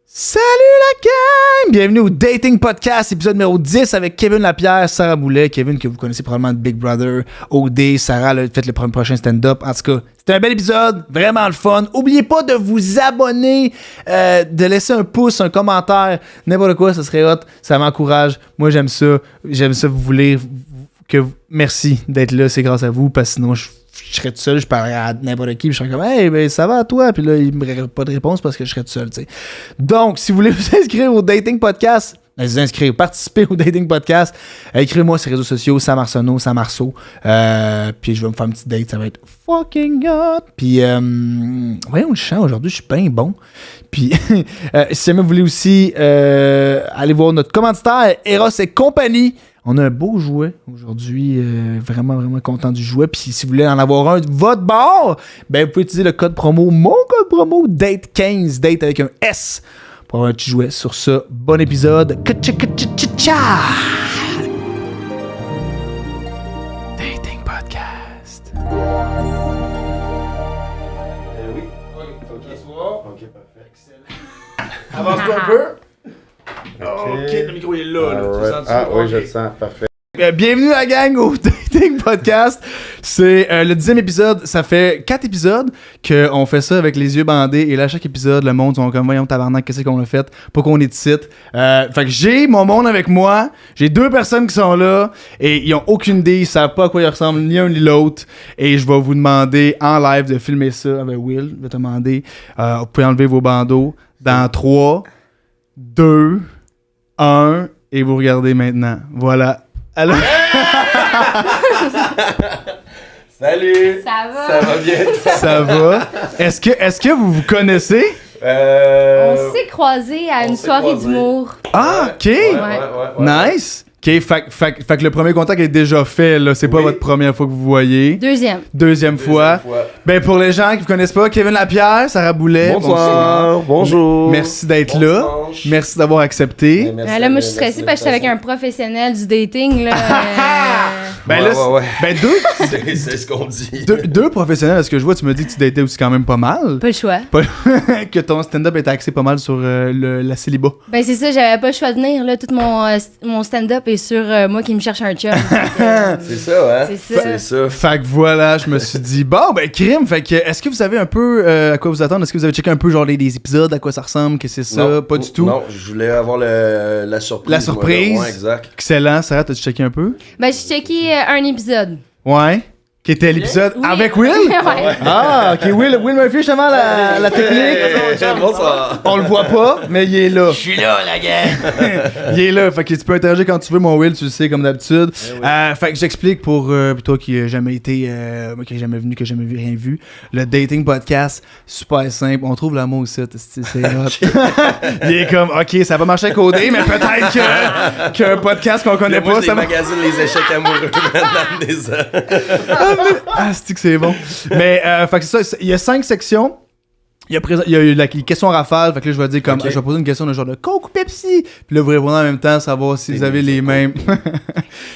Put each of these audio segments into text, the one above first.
Salut la gang! Bienvenue au Dating Podcast, épisode numéro 10 avec Kevin Lapierre, Sarah Boulet. Kevin que vous connaissez probablement de Big Brother, OD, Sarah a fait le prochain stand-up. En tout cas, c'était un bel épisode, vraiment le fun. Oubliez pas de vous abonner, de laisser un pouce, un commentaire, n'importe quoi, ça serait hot, ça m'encourage. Moi j'aime ça vous voulez merci d'être là, c'est grâce à vous, parce que sinon je serais tout seul, je parlerais à n'importe qui, puis je serais comme « Hey, ben ça va à toi? » Puis là, il me aurait pas de réponse parce que je serais tout seul, tu sais. Donc, si vous voulez vous inscrire au Dating Podcast, vous inscrire, participer au Dating Podcast, écrivez-moi sur les réseaux sociaux, Sam Arsenault, Sam Arceau, puis je vais me faire une petite date, ça va être fucking hot. Puis, voyons le chant, aujourd'hui, je suis bien bon. Puis, si jamais vous voulez aussi aller voir notre commanditaire, Eros et compagnie. On a un beau jouet aujourd'hui, vraiment, vraiment content du jouet. Puis si vous voulez en avoir un de votre bord, ben vous pouvez utiliser le code promo, mon code promo, DATE15, DATE avec un S, pour avoir un petit jouet. Sur ça, bon épisode. Ka-cha-ka-cha-cha-cha! Dating Podcast. Oui. Ok, parfait. Excellent. Avance-toi un peu. Ok, le micro est là. Oui, je le sens, parfait. Bienvenue la gang au Dating Podcast. C'est le 10e épisode. Ça fait 4 épisodes qu'on fait ça avec les yeux bandés. Et là, chaque épisode, le monde sont comme, voyons, tabarnak, qu'est-ce qu'on a fait? Pas qu'on est ici. Fait que j'ai mon monde avec moi. J'ai 2 personnes qui sont là. Et ils ont aucune idée. Ils savent pas à quoi ils ressemblent, ni un ni l'autre. Et je vais vous demander en live de filmer ça avec Will. Je vais te demander. Vous pouvez enlever vos bandeaux. Dans 3, 2, 1. Et vous regardez maintenant. Voilà. Alors... Salut! Ça va? Ça va bien? Ça va. Est-ce que vous vous connaissez? On s'est croisés à une soirée d'humour. Ah, OK. Ouais. Nice. OK, fait que le premier contact est déjà fait, là. C'est pas Oui. votre première fois que vous voyez. Deuxième fois. Ben, pour les gens qui vous connaissent pas, Kevin Lapierre, Sarah Boulet. Bonsoir. Bonjour. Merci d'être là. Merci d'avoir accepté. Là, moi, je suis stressée parce que j'étais avec un professionnel du dating, là. Ben là, ben C'est ce qu'on dit. deux professionnels, est-ce que je vois, tu me dis que tu datais aussi quand même pas mal. Pas le choix. Que ton stand-up était axé pas mal sur la célibat. Ben, c'est ça, j'avais pas le choix de venir, là. Tout mon stand-up est sur moi qui me cherche un chum. C'est ça, hein? C'est ça. Fait que voilà, je me suis dit, bon, ben, crime, fait que, est-ce que vous savez un peu à quoi vous attendre? Est-ce que vous avez checké un peu, genre, les épisodes, à quoi ça ressemble, que c'est ça? Non, pas du tout? Non, je voulais avoir la surprise. La surprise? Ouais, exact. Excellent. Sarah, t'as-tu checké un peu? Ben, j'ai checké un épisode. Ouais. Qui était l'épisode Oui. avec Will? Ouais. Ah, ok, Will Murphy, justement, la technique. Bonsoir. On le voit pas, mais il est là. Je suis là, la gang. Il est là, fait que tu peux interagir quand tu veux, mon Will, tu le sais, comme d'habitude. Fait que j'explique pour toi qui n'a jamais été, moi qui n'ai jamais venu, qui n'a jamais vu, rien vu. Le dating podcast, super simple. On trouve l'amour aussi, c'est hot. Il est comme, ok, ça va marcher à coder, mais peut-être qu'un podcast qu'on connaît pas, ça va. Magazine les échecs amoureux maintenant des ans. Ah, c'est que c'est bon. Mais, fait que c'est ça, il y a 5 sections. Il y a eu les questions rafales, fait que là, je vais dire comme, Okay. je vais poser une question de genre de Coke ou Pepsi, puis là, vous répondez en même temps, savoir si vous avez les mêmes,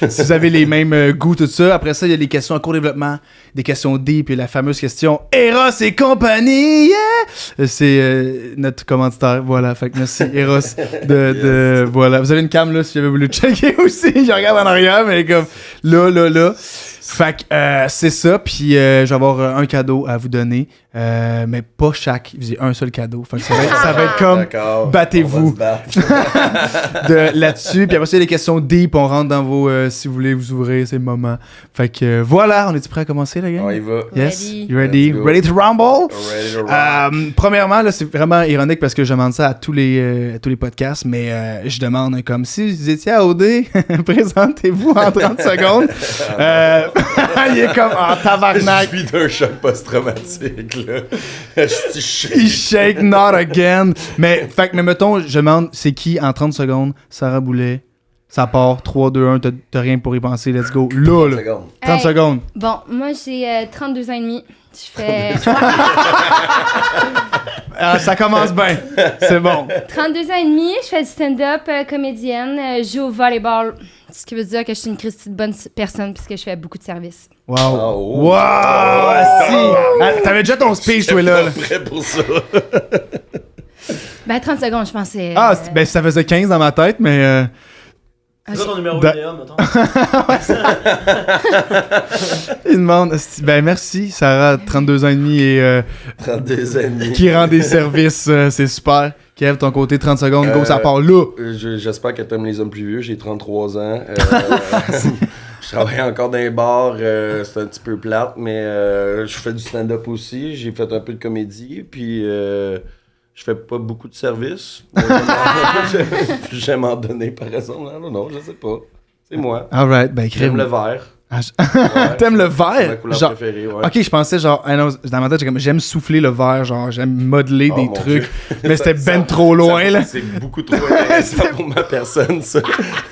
si vous avez les mêmes goûts, tout ça. Après ça, il y a les questions en cours de développement, des questions deep, puis la fameuse question Eros et compagnie, yeah! C'est notre commanditaire, voilà, fait que merci Eros de voilà. Vous avez une cam là, si j'avais voulu checker aussi, je regarde en arrière, mais comme, là. Fait que c'est ça, puis je vais avoir un cadeau à vous donner, mais pas chaque, j'ai un seul cadeau. Fait que ça va être comme D'accord. battez-vous On va se battre. de là-dessus. Puis après ça, il y a des questions deep, on rentre dans vos si vous voulez vous ouvrir, c'est le moment. Fait que voilà, on est-tu prêt à commencer, la gang? On y va. Yes, Ready. you ready? Let's go. Ready to rumble? Ready to rock. Premièrement, là, c'est vraiment ironique parce que je demande ça à tous les podcasts, mais je demande comme si vous étiez à OD, présentez-vous en 30 secondes. Il est comme en tabarnak. Je suis d'un choc post-traumatique, là. Il shake not again. Mais mettons, je demande c'est qui en 30 secondes? Sarah Boulet. Ça part. 3, 2, 1. T'as rien pour y penser. Let's go. Là. 30 Hey. secondes. Bon, moi, j'ai 32 ans et demi. Je fais Ça commence bien. C'est bon. 32 ans et demi, je fais du stand-up, comédienne, je joue au volleyball. Ce qui veut dire que je suis une Christie de bonne personne puisque je fais beaucoup de services. Wow. Oh. Wow. Si. Ah, t'avais déjà ton speech, toi, là. Pas prêt pour ça. Ben, 30 secondes, je pensais. Ben ça faisait 15 dans ma tête, mais... C'est ça ton numéro Da- idéal, mettons? Il demande... Ben merci, Sarah, 32 ans et demi et 32 années. qui rend des services, c'est super. Kev, ton côté, 30 secondes, go, ça part là. J'espère que t'aimes les hommes plus vieux. J'ai 33 ans. Je travaille encore dans les bars. C'est un petit peu plate, mais je fais du stand-up aussi. J'ai fait un peu de comédie. Puis je fais pas beaucoup de services. J'aime en donner, par exemple. Non, je sais pas. C'est moi. Alright, ben crème. J'aime le vert. Ah, Ouais, T'aimes le c'est ma verre? couleur Genre... préférée, ouais. Ok, je pensais genre, ah non, dans ma tête, j'aime souffler le verre, genre, j'aime modeler Oh, des mon trucs. Dieu. Mais c'était Ça- ben trop loin, ça- là. C'est beaucoup trop intéressant pour ma personne, ça.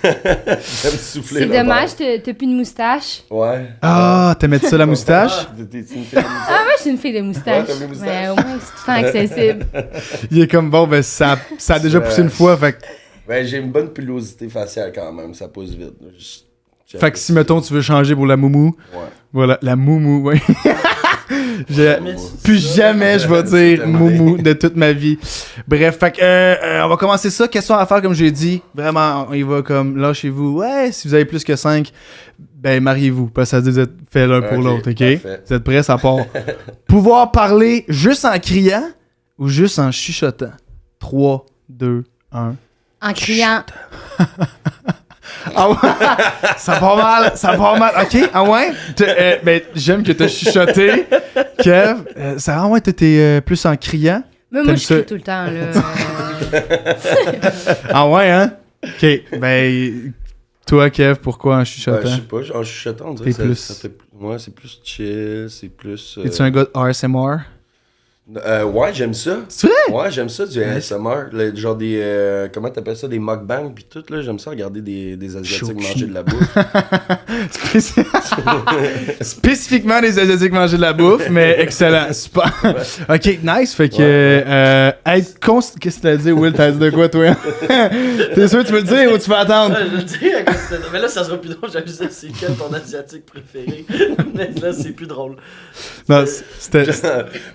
J'aime souffler C'est le dommage, verre. t'as plus de moustache. Ouais. Ah, t'aimais ça la moustache? T'es une fille de moustache? Ah, moi, je suis une fille de moustache. Ouais, t'aimes les moustaches? Mais au moins, c'est tout le temps accessible. Il est comme bon, ben ça a déjà poussé une fois, fait J'ai une bonne pilosité faciale quand même, ça pousse vite. Fait que si, mettons, tu veux changer pour la moumou, Ouais. voilà, la moumou, oui. Plus jamais je vais dire tellement moumou de toute ma vie. Bref, fait que, on va commencer ça. Question à faire, comme j'ai dit. Vraiment, on y va comme, lâchez-vous. Ouais, si vous avez plus que 5, ben mariez-vous. Parce que ça dit vous êtes fait l'un pour Ok, l'autre, ok? parfait. Vous êtes prêts, ça part. Pouvoir parler juste en criant ou juste en chuchotant? 3, 2, 1. En criant. Ah ouais? Ça part mal. Ok, ah ouais? Ben, j'aime que t'as chuchoté. Kev, ça ah ouais, t'es plus en criant? Moi, T'aimes je ça? crie tout le temps, là. Ah ouais, hein? Ok, ben, toi, Kev, pourquoi en chuchotant? Je sais pas, en chuchotant, on dirait T'es que plus- ça fait... Ouais, c'est plus chill, c'est plus... Es-tu un gars de ASMR? Ouais, j'aime ça. C'est vrai? Ouais, j'aime ça, du ASMR. Genre des... comment t'appelles ça? Des mukbangs pis tout, là. J'aime ça regarder des Asiatiques Choki. manger de la bouffe. Spécifiquement des Asiatiques manger de la bouffe, mais excellent, super. Ok, nice, fait que être Qu'est-ce que t'as dit, Will? T'as dit de quoi, toi? T'es sûr que tu veux le dire ou tu vas attendre? Je le dis à cause de- mais là, ça sera plus drôle. J'amusais, c'est quel ton asiatique préféré? Mais là, c'est plus drôle. Non, c'était...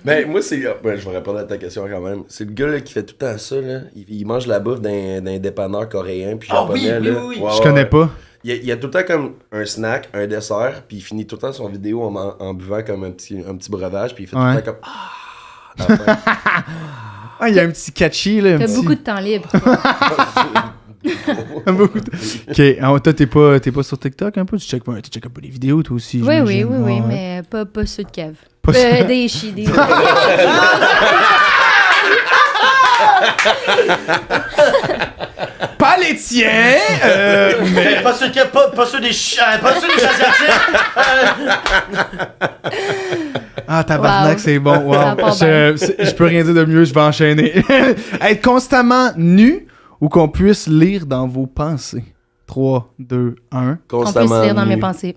Ben, moi, c'est... Ben, je vais répondre à ta question quand même. C'est le gars là, qui fait tout le temps ça, là. Il mange la bouffe d'un dépanneur coréen puis Ah japonais, oui, oui, là. oui, oui. Ouais, Je ouais, connais ouais. pas. Il y a tout le temps comme un snack, un dessert, puis il finit tout le temps son vidéo en buvant comme un petit breuvage, puis il fait tout Ouais. le temps comme ah. À la fin. Ah, il y a un petit catchy, là. T'as beaucoup de temps libre. Ok, ah, toi, t'es pas sur TikTok un peu? Tu checkes un peu les vidéos, toi aussi, Oui, oui, j'imagine. oui, Ouais. mais pas ceux de Kev. Pas ceux- Des chi, des... Pas les tiens! Mais... Pas ceux des asiatiques! Ah, tabarnak, Wow. c'est bon. Wow. Ça part Je peux rien dire de mieux, je vais enchaîner. Être constamment nu ou qu'on puisse lire dans vos pensées. 3, 2, 1. Qu'on puisse Constamment lire dans mes nu. pensées.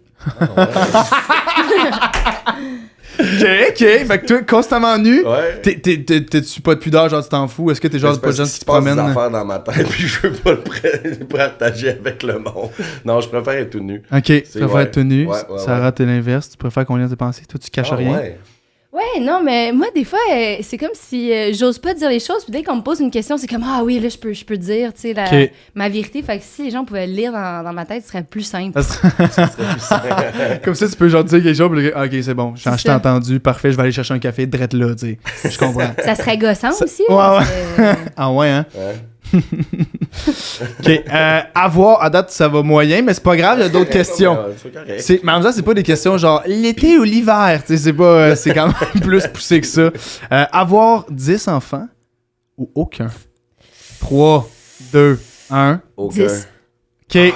Ok. Fait que toi, constamment nu. Ouais. T'es-tu pas de pudeur, genre tu t'en fous? Est-ce que t'es genre C'est pas parce jeune qu'il qui se te passe des promène? affaires dans ma tête, puis je veux pas le partager avec le monde. Non, je préfère être tout nu. Ok, tu préfères ouais. être tenu. Ouais, ouais, Sarah, t'es l'inverse. Tu préfères qu'on lise tes pensées. Toi, tu caches Ah, rien. ouais. Ouais, non, mais moi, des fois, c'est comme si j'ose pas dire les choses. Puis dès qu'on me pose une question, c'est comme, ah oui, là, je peux dire, tu sais, Ok. ma vérité. Fait que si les gens pouvaient le lire dans ma tête, ce serait plus simple. Comme ça, tu peux genre dire quelque chose, puis le gars, ok, c'est bon, C'est je t'ai ça. entendu, parfait, je vais aller chercher un café, drette là, tu sais. Je comprends. Ça serait gossant aussi. Ouais, là, ouais. parce que- Ah ouais, hein? Ouais. Ok, avoir, à date, ça va moyen, mais c'est pas grave, il y a d'autres questions. Ouais, c'est correct. Mais en même temps, c'est pas des questions genre l'été ou l'hiver, tu sais, c'est pas, c'est quand même plus poussé que ça. Avoir 10 enfants ou aucun? 3, 2, 1. Aucun. 10. Ok.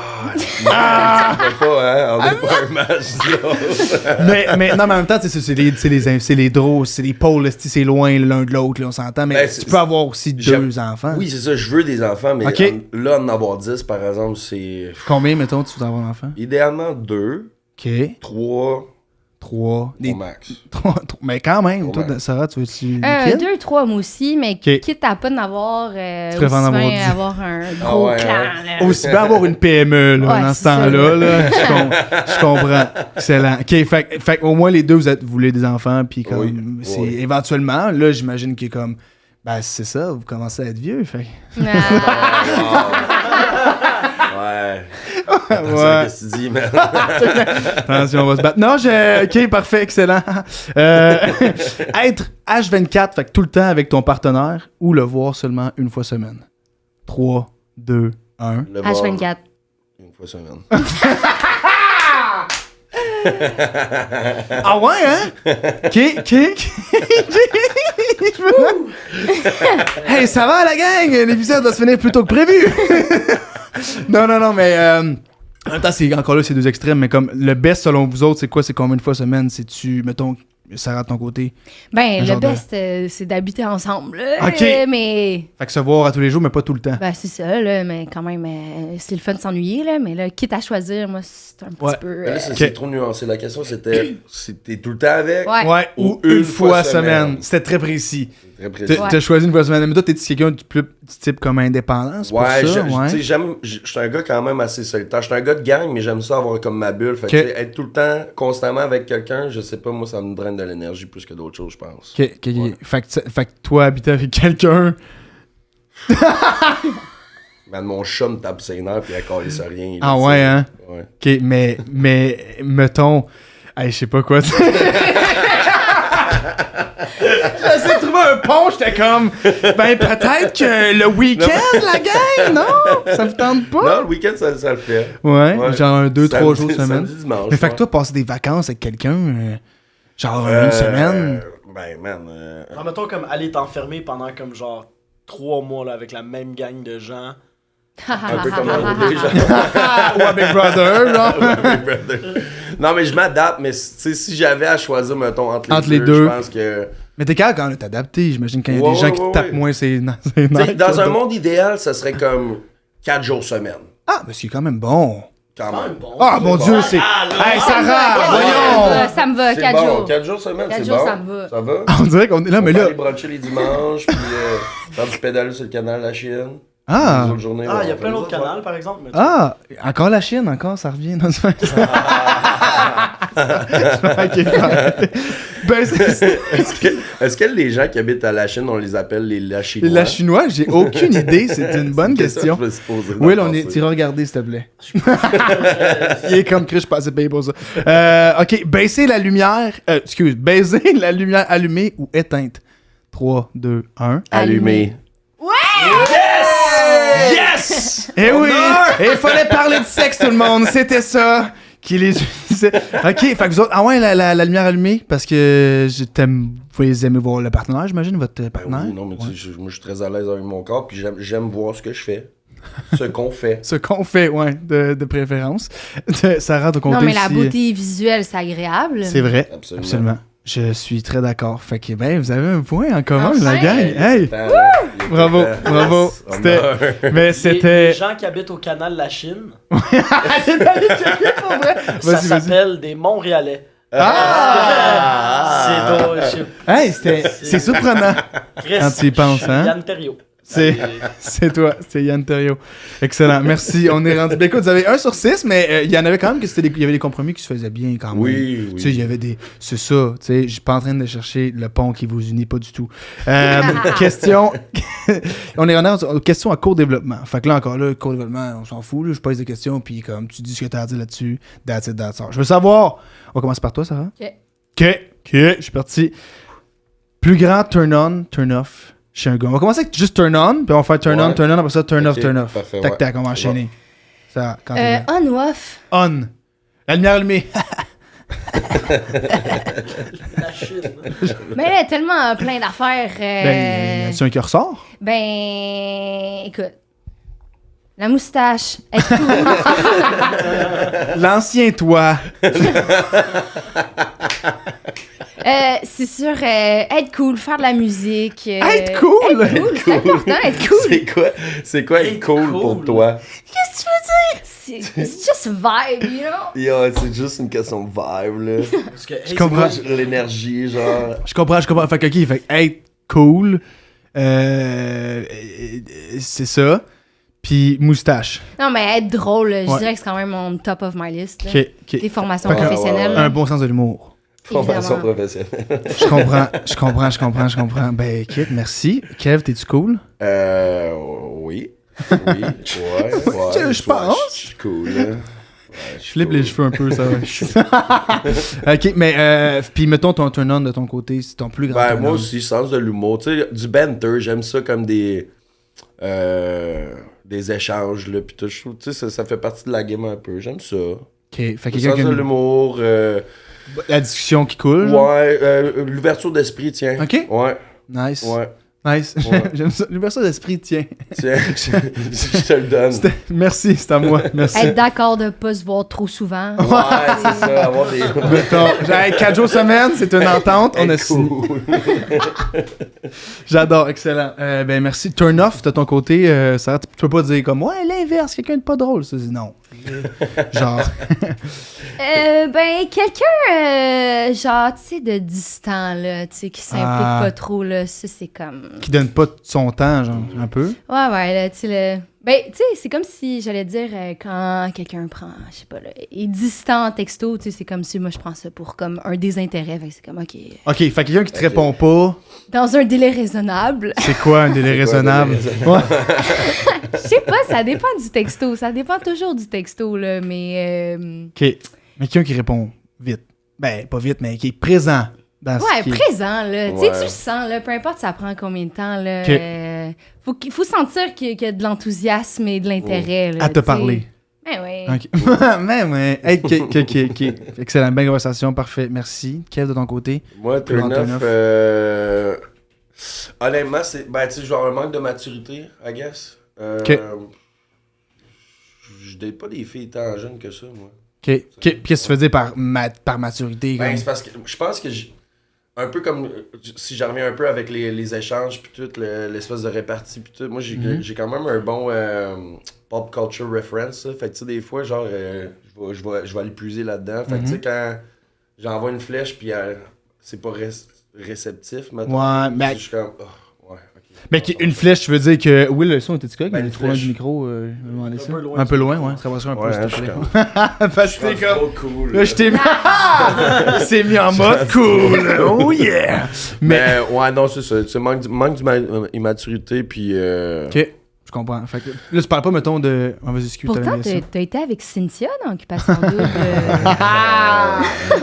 Ah! On fait pas, hein? On est pas un match, là. mais non, mais en même temps, tu sais, c'est les draws, c'est les pôles, c'est loin l'un de l'autre, là, on s'entend, mais Ben, tu c'est- peux avoir aussi j'aime- 2 enfants. Oui, c'est ça, je veux des enfants, mais Ok. là, en avoir 10, par exemple, c'est... Combien, mettons, tu veux avoir un enfant? Idéalement 2, Ok. 3 3. au max. Mais quand même, Au toi, max. Sarah, tu veux-tu liquide? 2, 3, moi aussi, mais Ok. quitte à pas en avoir, préfères aussi en avoir bien 10. avoir un gros ouais, clan. hein. là. Aussi bien avoir une PME là, Ouais, dans ce c'est ça. temps-là. Là. Je comprends. Excellent. OK, fait au moins les deux, vous voulez des enfants, puis comme Oui, c'est oui. éventuellement, là, j'imagine que comme Ben, c'est ça, vous commencez à être vieux, fait. Ouais. Ouais. Qu'est-ce que tu dis, man? Attention, on va se battre. Non, ok, parfait, excellent. Être H24, fait que tout le temps avec ton partenaire, ou le voir seulement une fois semaine. 3, 2, 1. Le bar, H24. une fois semaine. Ah ouais, hein? Ok. Hey, ça va la gang? L'épisode va se finir plus tôt que prévu. non, mais en même temps, c'est encore là, c'est deux extrêmes, mais comme le best selon vous autres, c'est quoi? C'est combien de fois semaine? C'est-tu, mettons, Sarah de ton côté? Ben, Un le genre best, c'est d'habiter ensemble. Ok. Mais. Fait que se voir à tous les jours, mais pas tout le temps. Ben, c'est ça, là, mais quand même, c'est le fun de s'ennuyer, là. Mais là, quitte à choisir, moi, c'est un Ouais. petit peu. Mais là, c'est trop nuancé. La question, c'était si t'es tout le temps avec. Ouais. Ouais, ou une fois semaine. C'était très précis. Très précis. Ouais. T'as choisi une fois semaine. Mais toi, t'es quelqu'un du plus du type comme indépendant, c'est pour Ouais, ça? tu sais, je suis un gars quand même assez solitaire. Je suis un gars de gang, mais j'aime ça avoir comme ma bulle. Fait que, tu sais, être tout le temps, constamment avec quelqu'un, je sais pas, moi, ça me draine de l'énergie plus que d'autres choses, je pense. Ok. Ouais. Fait que toi, habiter avec quelqu'un... Man, mon chat me tape ses nerfs puis elle calisse rien. Ah ouais, hein? Ouais. Ok, mais mettons... Hey, je sais pas quoi... J'essaie de trouver un pont, j'étais comme... Ben, peut-être que le week-end, la gang, non? Ça vous tente pas? Non, le week-end, ça le fait. Ouais, Ouais. genre un 2-3 jours semaine. Samedi, dimanche. Mais fait que ouais. toi, passer des vacances avec quelqu'un, genre une semaine... Ben, man. Genre, mettons comme aller t'enfermer pendant comme genre 3 mois là, avec la même gang de gens. Un peu comme un genre. Ou à Big Brother, genre. Non, mais je m'adapte, mais tu sais, si j'avais à choisir, mettons, entre les deux, je pense que. Mais t'es capable quand même de t'adapter, j'imagine, quand il y a Ouais, des gens ouais, qui te ouais, tapent ouais. moins ses nerfs. Tu sais, dans un monde idéal, ça serait comme 4 jours semaine. Ah, mais c'est quand même bon. Quand même. Bon. Ah, mon Dieu, c'est... Hey, Sarah, voyons! Ça me va, C'est 4 bon, jours. 4 jours semaine, 4 c'est jours, bon. ça me va. Ça va? On dirait qu'on est là, mais On peut là... aller bruncher les dimanches, puis faire du pédalo sur le canal de la Chine. Ah! Les autres journées, Ah, on il y a fait plein des d'autres affaires. canaux, par exemple. Mais Ah! Encore la Chine, encore, ça revient. Non, c'est pas... Ok, ben, Est-ce que les gens qui habitent à la Chine, on les appelle les Lachinois? la chinoise, j'ai aucune idée, c'est une bonne question. Je me suis posé dans Will, le on est... passé. Tu regarder, s'il te plaît. Il est comme Chris, je suis pas assez payé pour ça. Ok, baisser la lumière... baiser la lumière allumée ou éteinte. 3, 2, 1. Allumé. Yes! Eh oui! Et il fallait parler de sexe, tout le monde. C'était ça qui les unissait. Ok, fait que vous autres... Ah ouais, la lumière allumée, parce que vous aimez voir le partenaire, j'imagine, votre Ben partenaire? oui, non, mais Ouais. tu sais, moi, je suis très à l'aise avec mon corps, puis j'aime voir ce que je fais. Ce qu'on fait. Ce qu'on fait, ouais, de préférence. Sarah, de compter Non, mais la si- beauté visuelle, c'est agréable. C'est vrai, Absolument. absolument. Je suis très d'accord. Fait que, ben, vous avez un point en commun, Enfin! la gang. Hey! Temps, là, il est Bravo, temps. bravo. On C'était... meurt. Mais les c'était... gens qui habitent au canal de la Chine, Vas-y, ça vas-y. s'appelle des Montréalais. Ah! C'est drôle. Hey, c'est surprenant. Quand tu y penses, hein? Yann Terriot. C'est toi, c'est Yann Terriot. Excellent, merci. On est rendu. Ben, écoute, vous avez 1 sur 6, mais il y en avait quand même il y avait des compromis qui se faisaient bien quand même. Oui, Tu sais, il y avait des. C'est ça, tu sais, je suis pas en train de chercher le pont qui vous unit, pas du tout. Question. On est rendu aux questions à court développement. Fait que là, encore là, court développement, on s'en fout, là, je pose des questions, puis comme tu dis ce que t'as à dire là-dessus, that's it, that's all. Je veux savoir. On commence par toi, Sarah? Ok. Ok, je suis parti. Plus grand turn on, turn off chez un gars. On va commencer avec juste turn on, puis on va faire turn on, Ouais. turn on, après ça turn off, Ok, turn off. parfait, Tac, ouais. tac, on va enchaîner. Ça, quand t'es On ou off? on. La lumière allumée. La Chine. Mais là, il y a tellement plein d'affaires. Ben, c'est un qui ressort. Ben, écoute. La moustache. Être cool. L'ancien toi. C'est sûr, être cool, faire de la musique. Être cool? Être cool, c'est important, être cool. C'est quoi être cool pour toi? Qu'est-ce que tu veux dire? C'est just vibe, you know? Yeah, c'est juste une question de vibe, là. Parce que, Je comprends. L'énergie, genre. Je comprends. Fait que, ok, fait que être cool, c'est ça. Puis moustache. Non, mais être drôle, je Ouais. dirais que c'est quand même mon top of my list. Là. Ok. Des formations Fait que, professionnelles. ouais. là. Un bon sens de l'humour. Formation Évidemment. professionnelle. Je comprends. Ben, Kit, merci. Kev, t'es-tu cool? Oui. Oui, ouais. Je pense. Je suis cool, là. Je flippe les cheveux un peu, ça va. Ok, mais puis mettons ton turn-on de ton côté, c'est ton plus grand Ben, turn-on. moi aussi, sens de l'humour. Tu sais, du banter, j'aime ça comme des échanges, là, pis tout. Je trouve, tu sais, ça fait partie de la game un peu. J'aime ça. Ok, fait Le quelqu'un sens qui a de une- l'humour. la discussion qui coule. genre. Ouais, l'ouverture d'esprit, tiens. Ok. Ouais, Nice. ouais. Nice. Ouais. J'aime ça. L'ouverture d'esprit, tiens. Tiens, je te le donne. Merci, c'est à moi. Merci. Être d'accord de pas se voir trop souvent. Ouais, c'est ça, avoir des. Mettons, j'ai 4 jours semaine, c'est une entente, on a signé. cool. J'adore, excellent. Ben merci. Turn off de ton côté, Sarah, tu peux pas dire comme ouais, l'inverse, quelqu'un de pas drôle. Ça, non. Genre. Ben, quelqu'un, genre, tu sais, de distant, là, tu sais, qui s'implique Ah. pas trop, là, ça, c'est comme... Qui donne pas son temps, genre, un peu. Ouais, là, tu sais, le... Ben, tu sais, c'est comme si, j'allais dire, quand quelqu'un prend, je sais pas, là, est distant en texto, tu sais, c'est comme si moi, je prends ça pour comme un désintérêt, fait que c'est comme, OK. Ok, fait quelqu'un qui te répond pas, Dans un délai raisonnable. c'est quoi un délai C'est quoi un raisonnable? délai Ouais. Je sais pas, ça dépend du texto, ça dépend toujours du texto, là, mais... Ok. Mais quelqu'un qui répond vite. Ben, pas vite, mais qui est présent dans Ouais, ce qui est... présent, là. Tu sais, Ouais. tu le sens, là. Peu importe ça prend combien de temps, là. Ok. Faut sentir qu'il y a de l'enthousiasme et de l'intérêt, là. À te tu sais. parler. Ben oui. Ok. Mais ouais. Hey, ok. Excellent, belle conversation, parfait. Merci. Kev, de ton côté? Moi, Plus grand turn turn off, honnêtement, c'est, ben, tu sais, genre un manque de maturité, I guess. Ok. Je date pas des filles tant jeunes que ça, moi. Ok. Qu'est-ce que tu veux dire par maturité? Ben, comme? c'est parce que je pense que un peu comme si j'en reviens un peu avec les échanges puis tout, l'espèce de répartie puis tout, moi j'ai quand même un bon pop culture reference, là. Fait que tu sais, des fois, genre, je vais aller puiser là-dedans. Fait que tu sais, quand j'envoie une flèche puis c'est pas réceptif, maintenant. Ouais, mais... Je suis comme, oh, ouais, ok. Mais une flèche, tu veux dire que... Oui, le son était-tu correct? Ben, Il est une trop loin flèche. du micro. Je vais demander ça. peu loin Un peu du loin, micro. ouais. Ça va se un peu, Ouais, s'il je te suis plaît. comme, Parce je que t'es suis comme... trop cool. Là, je t'ai mis... Il s'est mis en mode cool. Oh yeah! Mais ouais, non, c'est ça. Tu manque d'immaturité, puis. Ok, je comprends. Fait que, là, tu parles pas, mettons, de... On va discuter. Pourtant, t'as été avec Cynthia dans Occupation Double.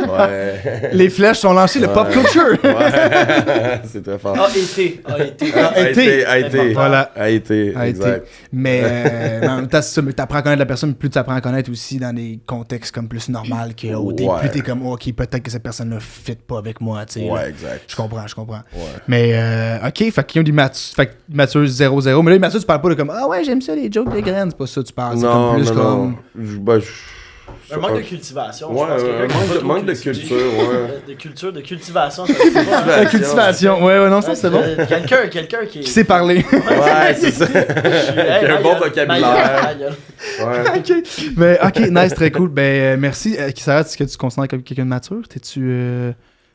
Ouais. Les flèches sont lancées, le pop culture. Ouais. C'est très fort. A été. A été. Voilà. A été, A été. exact. Mais en même temps, c'est ça, mais t'apprends à connaître la personne, plus tu apprends à connaître aussi dans des contextes comme plus normal que au début, Ouais. t'es comme, ok, peut-être que cette personne-là fit pas avec moi, tu sais. Ouais, là. exact. Je comprends. Ouais. Mais, ok, fait qu'il y a fait que mature 0-0. Mais là, mature, tu parles pas de comme, ah ouais, j'aime ça, les jokes de graines. C'est pas ça, tu parles. C'est Non, comme plus non, comme. non. Ben, Un manque de cultivation. Ouais, je pense. Quelqu'un qui veut trop manque de cultiver. culture, ouais. De culture, de cultivation, ça se dit pas, hein. La cultivation. Ouais, non, ça, c'est bon. Quelqu'un qui Qui sait parler. Ouais, c'est ça. Hey, un ma bon gueule, vocabulaire. ma gueule. Ouais. Ok. Mais, ok, nice, très cool. Ben, merci. Sarah, est-ce que tu te considères comme quelqu'un de mature? T'es-tu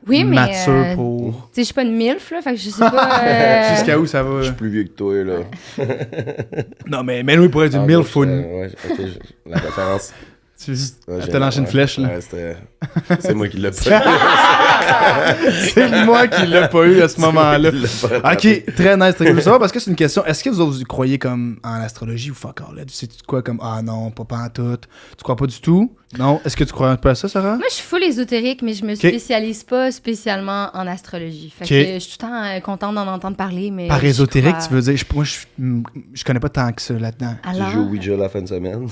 Oui, mais. mature pour. Tu sais, je suis pas une MILF, là, fait que je sais pas. Jusqu'à où ça va? Je suis plus vieux que toi, là. Non, mais Melo, il pourrait être une MILF. Faut une... Ouais, ok, la référence. Tu Ouais, t'as lancé une flèche, là. Ouais, c'est moi qui l'ai pas. C'est moi qui l'ai pas eu à ce moment-là. Il l'a pas Ok, très nice, très cool. Je veux savoir parce que c'est une question. Est-ce que vous autres, vous croyez comme en astrologie ou fuck all? Tu sais quoi comme ah non, pas en tout. Tu crois pas du tout? Non? Est-ce que tu crois un peu à ça, Sarah? Moi, je suis full ésotérique, mais je me spécialise pas spécialement en astrologie. Fait Ok. que je suis tout le temps contente d'en entendre parler, mais. Par je ésotérique, crois- tu veux dire? Moi, je connais pas tant que ça là-dedans. Tu Alors, joues au Ouija la fin de semaine.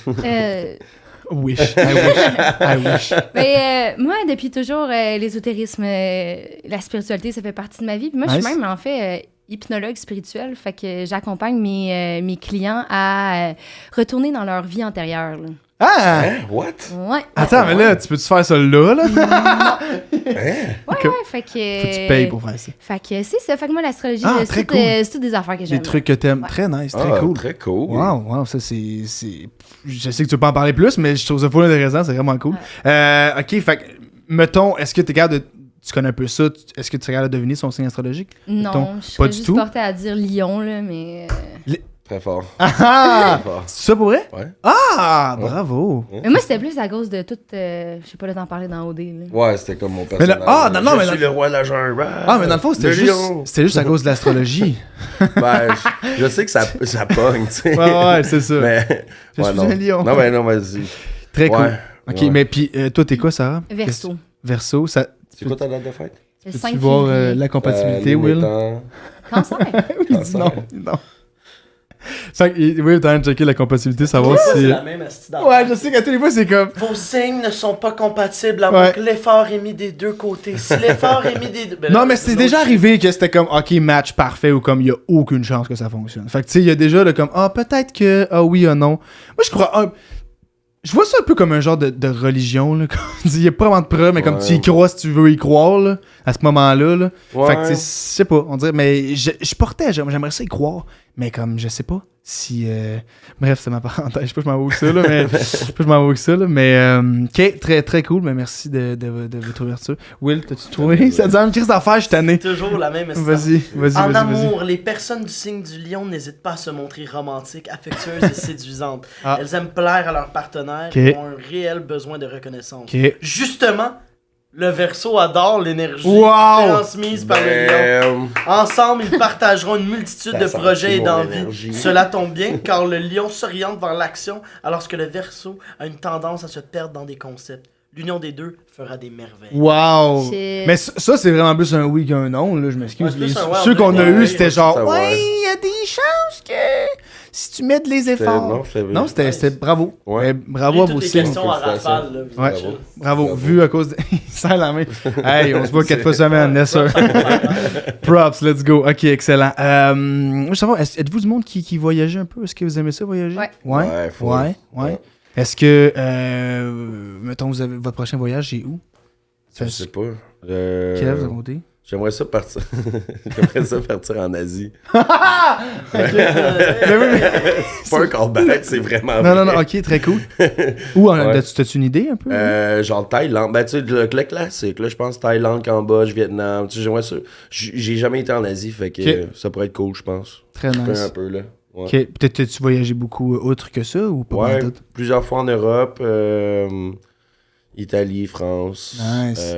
Wish. I wish. ben, moi, depuis toujours, l'ésotérisme, la spiritualité, ça fait partie de ma vie. Puis moi, je Nice. suis même, en fait, hypnologue spirituel. Fait que j'accompagne mes clients à retourner dans leur vie antérieure. Là. Ah! Hein? What? Ouais. Attends, mais là, tu peux-tu faire ça là? Ouais, fait que. Faut que tu payes pour faire ça. Fait que c'est ça. Fait que moi, l'astrologie, Ah, c'est très tout, cool. c'est tout des affaires que j'aime. Des trucs que t'aimes. Ouais. Très nice, très Ah, cool. Très cool. Wow, ça c'est. Je sais que tu veux pas en parler plus, mais je trouve ça full intéressant, c'est vraiment cool. Ok, fait que, mettons, est-ce que t'es capable de. Tu connais un peu ça, est-ce que tu es capable de deviner son signe astrologique? Non, Mettons, je pas serais du juste tout? portée à dire lion, là, mais. Très fort. Ah! Très fort. C'est ça pour vrai? Ouais. Ah! Ouais. Bravo! Mais moi, c'était plus à cause de tout. Je sais pas, là, t'en parler dans OD. Là. Ouais, c'était comme mon Mais personnage. non, je suis le roi de la jungle. Ah, mais dans le fond, c'était Le juste, lion. c'était juste à cause de l'astrologie. Ben, je sais que ça pogne, tu sais. Ouais, c'est ça. Mais. Je ouais, suis non. un lion. Non, mais non, vas-y. Très cool. Ouais, Ok, ouais. mais puis toi, t'es quoi, Sarah? Verso. Verso, ça. C'est quoi ta date de fête? Le Peux-tu 5 voir février. la compatibilité, Lune Will? étant- Cancer. Il dit non, non. Will, t'as en train de checker la compatibilité, savoir Ça, si. c'est la même astuce d'affaire. Ouais, je sais qu'à tous les fois, c'est comme. Vos signes ne sont pas compatibles à Ouais. moins que l'effort est mis des deux côtés. Si l'effort est mis des deux... Ben Non, là, mais c'est l'autre- déjà arrivé que c'était comme, ok, match parfait ou comme, il y a aucune chance que ça fonctionne. Fait que, tu sais, il y a déjà le comme, peut-être que, oui, non. Moi, je crois, je vois ça un peu comme un genre de religion, là. Comme, il y a pas vraiment de preuve, mais comme Ouais. tu y crois si tu veux y croire, là, à ce moment-là, là. Ouais. Fait que, tu sais, je sais pas, on dirait, mais je portais, j'aimerais ça y croire, mais comme, je sais pas si. Bref, c'est ma parenthèse, je sais pas, je m'en vais où ça, là, mais. Je sais pas, je m'en vais où ça, là, mais. Ok, très, très cool, mais merci de votre ouverture. Will, t'as-tu trouvé? Ça te dit une crise d'affaires, je suis tanné. Toujours la même astuce. Vas-y. En amour, les personnes du signe du lion n'hésitent pas à se montrer romantiques, affectueuses et séduisantes. Ah. Elles aiment plaire à leur partenaire Ok. et ont un réel besoin de reconnaissance. Ok. Justement, le Verseau adore l'énergie Wow! transmise par le lion. Ensemble, ils partageront une multitude T'as de senti projets et mon d'envies. énergie. Cela tombe bien car le lion s'oriente vers l'action alors que le Verseau a une tendance à se perdre dans des concepts. L'union des deux fera des merveilles. Wow! Shit. Mais ça, c'est vraiment plus un oui qu'un non, là, je m'excuse. Ouais, c'est plus Les- un ouais, ceux en qu'on a vrai, eu, ouais, c'était ouais, genre, ça, ouais. ouais, il y a des chances que si tu mets les efforts. Non, c'était bravo. Ouais. Mais bravo à Lis vos toutes les signes. questions à rafale. Là, vous Ouais. êtes chill. Bravo. Vu à cause de. Il serre la main. Hey, on se voit 4 fois semaine, yes sir. Props, let's go. Ok, excellent. Moi, je veux savoir, êtes-vous du monde qui voyageait un peu? Est-ce que vous aimez ça, voyager? Ouais. Ouais, faut- Ouais. ouais. Est-ce que, mettons, vous avez votre prochain voyage, c'est où? Je sais pas. Quel vous avez monté? J'aimerais ça partir. J'aimerais ça partir en Asie. C'est pas un callback, c'est vraiment. Non, vrai. ok, très cool. Où, Ouais. t'as-tu une idée un peu? Genre Thaïlande. Ben, tu sais, le classique. Là, je pense Thaïlande, Cambodge, Vietnam. Tu sais, j'aimerais ça. J'ai jamais été en Asie, fait que Ok. ça pourrait être cool, je pense. Très Je peux nice. un peu, là. Ouais. Ok, peut-être t'as-tu voyagé beaucoup autre que ça ou pas Ouais, mal tout? plusieurs fois en Europe. Italie, France, Nice.